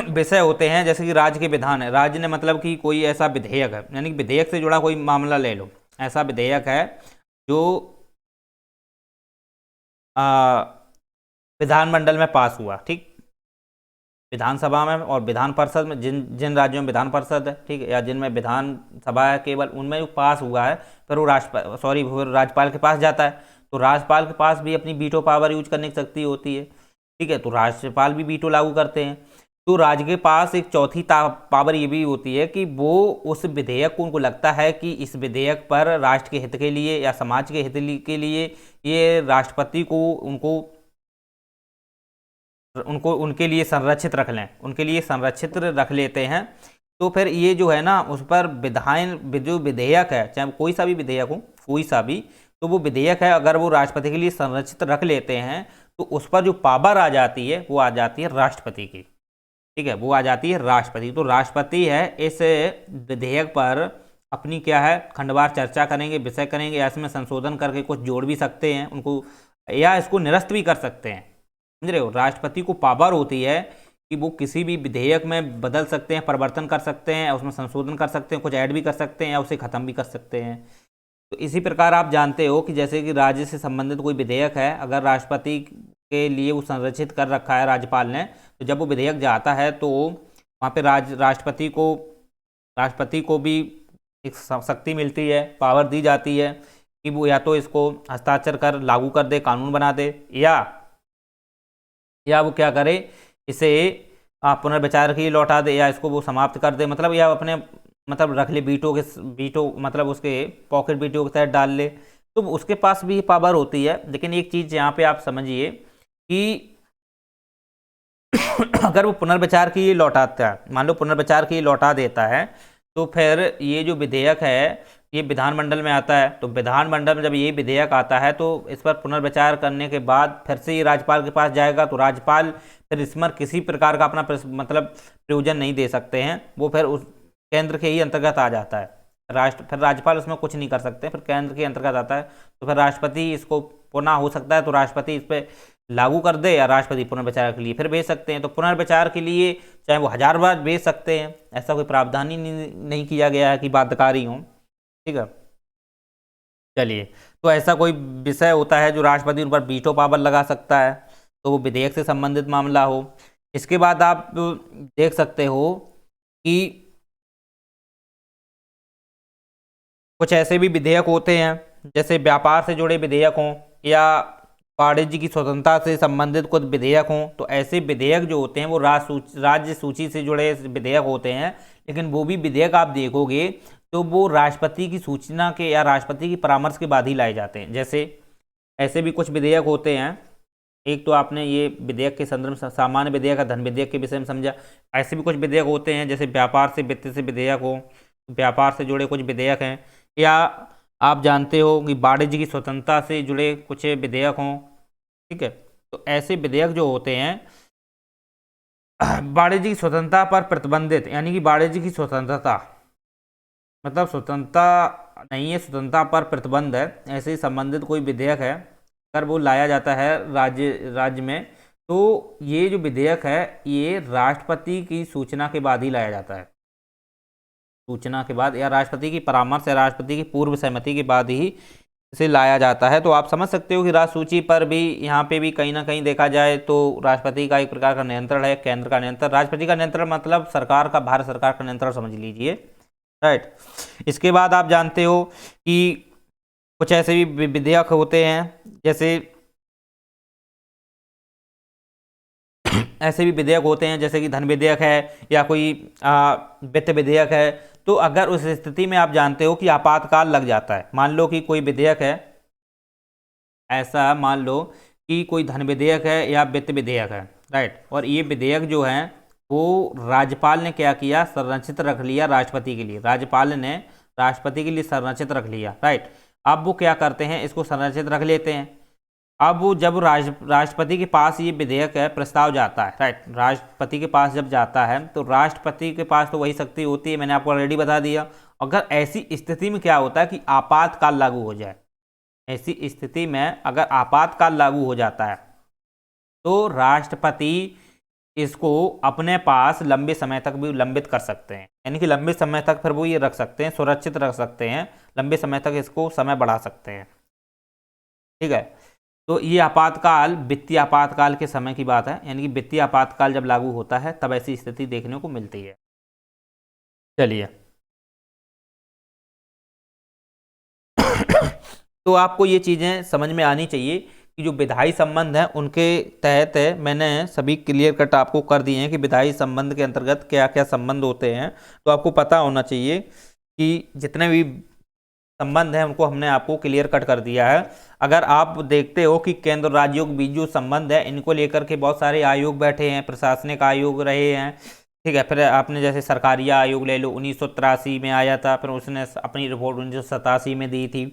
विषय होते हैं जैसे कि राज्य के विधान है, राज्य ने मतलब कि कोई ऐसा विधेयक है, यानी कि विधेयक से जुड़ा कोई मामला ले लो, ऐसा विधेयक है जो विधानमंडल में पास हुआ, ठीक, विधानसभा में और विधान परिषद में, जिन जिन राज्यों में विधान परिषद है, ठीक है, या जिनमें विधानसभा है केवल, उनमें जो पास हुआ है, फिर वो राज्यपाल के पास जाता है। तो राज्यपाल के पास भी अपनी वीटो पावर यूज करने की शक्ति होती है, ठीक है, तो राज्यपाल भी वीटो लागू करते हैं। तो राज्य के पास एक चौथी पावर ये भी होती है कि वो उस विधेयक को, उनको लगता है कि इस विधेयक पर राष्ट्र के हित के लिए या समाज के हित के लिए ये राष्ट्रपति को उनको उनके लिए संरक्षित रख लें, उनके लिए संरक्षित रख लेते हैं। तो फिर ये जो है ना, उस पर जो विधेयक है, चाहे कोई सा भी विधेयक हो, कोई सा भी, तो वो विधेयक है अगर वो राष्ट्रपति के लिए संरक्षित रख लेते हैं तो उस पर जो पावर आ जाती है वो आ जाती है राष्ट्रपति की, ठीक है, वो आ जाती है राष्ट्रपति। तो राष्ट्रपति है इस विधेयक पर अपनी क्या है खंडवार चर्चा करेंगे, विषय करेंगे, या इसमें संशोधन करके कुछ जोड़ भी सकते हैं उनको, या इसको निरस्त भी कर सकते हैं, समझ रहे हो। राष्ट्रपति को पावर होती है कि वो किसी भी विधेयक में बदल सकते हैं, परिवर्तन कर सकते हैं, उसमें संशोधन कर सकते हैं, कुछ ऐड भी कर सकते हैं या उसे ख़त्म भी कर सकते हैं। तो इसी प्रकार आप जानते हो कि जैसे कि राज्य से संबंधित कोई विधेयक है, अगर राष्ट्रपति के लिए वो संरक्षित कर रखा है राज्यपाल ने, तो जब वो विधेयक जाता है तो वहाँ पे राष्ट्रपति को भी एक शक्ति मिलती है, पावर दी जाती है कि वो या तो इसको हस्ताक्षर कर लागू कर दे, कानून बना दे, या वो क्या करे, इसे पुनर्विचार के लिए लौटा दे, या इसको वो समाप्त कर दे, मतलब या अपने मतलब रख ले, वीटो मतलब उसके पॉकेट वीटो के तहत डाल ले, तो उसके पास भी पावर होती है। लेकिन एक चीज़ यहाँ पे आप समझिए कि अगर वो पुनर्विचार के लिए लौटाता है, मान लो पुनर्विचार के लिए लौटा देता है, तो फिर ये जो विधेयक है ये विधानमंडल में आता है, तो विधानमंडल में जब ये विधेयक आता है तो इस पर पुनर्विचार करने के बाद फिर से ये राज्यपाल के पास जाएगा, तो राज्यपाल फिर इस पर किसी प्रकार का अपना मतलब प्रयोजन नहीं दे सकते हैं, वो फिर उस केंद्र के ही अंतर्गत आ जाता है। फिर राज्यपाल उसमें कुछ नहीं कर सकते, फिर केंद्र के अंतर्गत आता है, तो फिर राष्ट्रपति इसको पुनः हो सकता है तो राष्ट्रपति इस पर लागू कर दे, या राष्ट्रपति पुनर्विचार के लिए फिर भेज सकते हैं। तो पुनर्विचार के लिए चाहे वो 1000 बार भेज सकते हैं, ऐसा कोई प्रावधान ही नहीं किया गया है कि बाध्यकारी हो। ठीक है, चलिए, तो ऐसा कोई विषय होता है जो राष्ट्रपति उन पर वीटो पावर लगा सकता है, तो वो विधेयक से संबंधित मामला हो। इसके बाद आप देख सकते हो कि कुछ ऐसे भी विधेयक होते हैं जैसे व्यापार से जुड़े विधेयक हों या वाणिज्य की स्वतंत्रता से संबंधित कुछ विधेयक हों। तो ऐसे विधेयक जो होते हैं वो राज्य सूची से जुड़े विधेयक होते हैं, लेकिन वो भी विधेयक आप देखोगे तो वो राष्ट्रपति की सूचना के या राष्ट्रपति की परामर्श के बाद ही लाए जाते हैं। जैसे ऐसे भी कुछ विधेयक होते हैं, एक तो आपने ये विधेयक के संदर्भ में सामान्य विधेयक या धन विधेयक के विषय में समझा। ऐसे भी कुछ विधेयक होते हैं जैसे व्यापार से वित्त से विधेयक हो, व्यापार से जुड़े कुछ विधेयक हैं, या आप जानते हो कि वाणिज्य की स्वतंत्रता से जुड़े कुछ विधेयक हों। ठीक है, तो ऐसे विधेयक जो होते हैं वाणिज्य की स्वतंत्रता पर प्रतिबंधित, यानी कि वाणिज्य की स्वतंत्रता मतलब स्वतंत्रता नहीं है, स्वतंत्रता पर प्रतिबंध है, ऐसे संबंधित कोई विधेयक है अगर वो लाया जाता है राज्य में, तो ये जो विधेयक है ये राष्ट्रपति की सूचना के बाद ही लाया जाता है, सूचना के बाद या राष्ट्रपति की परामर्श या राष्ट्रपति की पूर्व सहमति के बाद ही इसे लाया जाता है। तो आप समझ सकते हो कि राष्ट्र सूची पर भी यहाँ पे भी कहीं ना कहीं देखा जाए तो राष्ट्रपति का एक प्रकार का नियंत्रण है, केंद्र का नियंत्रण। राष्ट्रपति का नियंत्रण मतलब सरकार का, भारत सरकार का नियंत्रण समझ लीजिए, राइट। इसके बाद आप जानते हो कि कुछ ऐसे भी विधेयक होते हैं जैसे ऐसे भी विधेयक होते हैं जैसे कि धन विधेयक है या कोई वित्त विधेयक है। तो अगर उस स्थिति में आप जानते हो कि आपातकाल लग जाता है, मान लो कि कोई विधेयक है, ऐसा मान लो कि कोई धन विधेयक है या वित्त विधेयक है, राइट, और ये विधेयक जो है वो राज्यपाल ने क्या किया, संरक्षित रख लिया राष्ट्रपति के लिए, राज्यपाल ने राष्ट्रपति के लिए संरक्षित रख लिया, राइट। अब वो क्या करते हैं, इसको संरक्षित रख लेते हैं। अब वो जब राष्ट्रपति के पास ये विधेयक है, प्रस्ताव जाता है, राइट, राष्ट्रपति के पास जब जाता है तो राष्ट्रपति के पास तो वही शक्ति होती है, मैंने आपको ऑलरेडी बता दिया। अगर ऐसी स्थिति में क्या होता है कि आपातकाल लागू हो जाए, ऐसी स्थिति में अगर आपातकाल लागू हो जाता है तो राष्ट्रपति इसको अपने पास लंबे समय तक भी लंबित कर सकते हैं, यानी कि लंबे समय तक फिर वो ये रख सकते हैं, सुरक्षित रख सकते हैं, लंबे समय तक इसको समय बढ़ा सकते हैं। ठीक है, तो ये आपातकाल वित्तीय आपातकाल के समय की बात है, यानी कि वित्तीय आपातकाल जब लागू होता है तब ऐसी स्थिति देखने को मिलती है। चलिए तो आपको ये चीज़ें समझ में आनी चाहिए कि जो विधायी संबंध हैं उनके तहत मैंने सभी क्लियर कट आपको कर दिए हैं कि विधायी संबंध के अंतर्गत क्या क्या संबंध होते हैं। तो आपको पता होना चाहिए कि जितने भी संबंध हैं उनको हमने आपको क्लियर कट कर दिया है। अगर आप देखते हो कि केंद्र राज्यों के बीच जो संबंध है इनको लेकर के बहुत सारे आयोग बैठे हैं, प्रशासनिक आयोग रहे हैं, ठीक है। फिर आपने जैसे सरकारी आयोग ले लो, 1983 में आया था, फिर उसने अपनी रिपोर्ट 1987 में दी थी।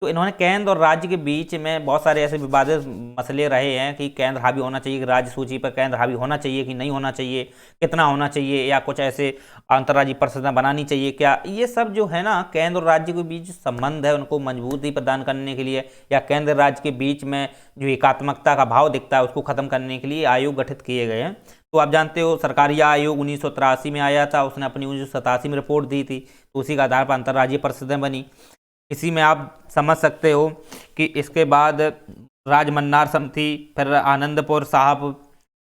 तो इन्होंने केंद्र और राज्य के बीच में बहुत सारे ऐसे विवादित मसले रहे हैं कि केंद्र हावी होना चाहिए, कि राज्य सूची पर केंद्र हावी होना चाहिए कि नहीं होना चाहिए, कितना होना चाहिए, या कुछ ऐसे अंतर्राज्यीय परिषदें बनानी चाहिए क्या। ये सब जो है ना, केंद्र और राज्य के बीच संबंध है उनको मजबूती प्रदान करने के लिए, या केंद्र राज्य के बीच में जो एकात्मकता का भाव दिखता है उसको खत्म करने के लिए आयोग गठित किए गए हैं। तो आप जानते हो सरकारी आयोग 1983 में आया था, उसने अपनी 1987 में रिपोर्ट दी थी, तो उसी के आधार पर अंतर्राज्यीय परिषदें बनी। इसी में आप समझ सकते हो कि इसके बाद राजमन्नार समिति, फिर आनंदपुर साहब,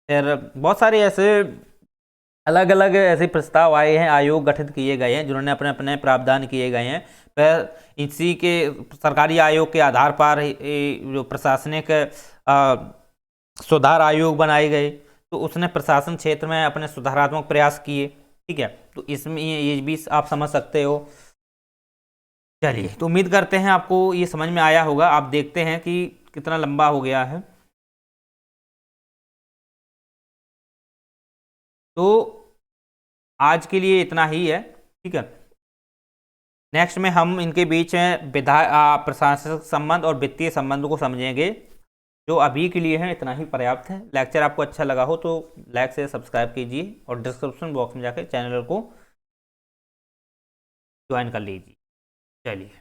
फिर बहुत सारे ऐसे अलग अलग ऐसे प्रस्ताव आए हैं, आयोग गठित किए गए हैं जिन्होंने अपने अपने प्रावधान किए गए हैं। फिर इसी के सरकारी आयोग के आधार पर जो प्रशासनिक सुधार आयोग बनाए गए, तो उसने प्रशासन क्षेत्र में अपने सुधारात्मक प्रयास किए। ठीक है, तो इसमें ये भी आप समझ सकते हो। चलिए, तो उम्मीद करते हैं आपको ये समझ में आया होगा। आप देखते हैं कि कितना लंबा हो गया है। तो आज के लिए इतना ही है। ठीक है, नेक्स्ट में हम इनके बीच में प्रशासनिक संबंध और वित्तीय संबंध को समझेंगे। जो अभी के लिए है इतना ही पर्याप्त है। लेक्चर आपको अच्छा लगा हो तो लाइक से सब्सक्राइब कीजिए और डिस्क्रिप्शन बॉक्स में जाकर चैनल को ज्वाइन कर लीजिए। चलिए।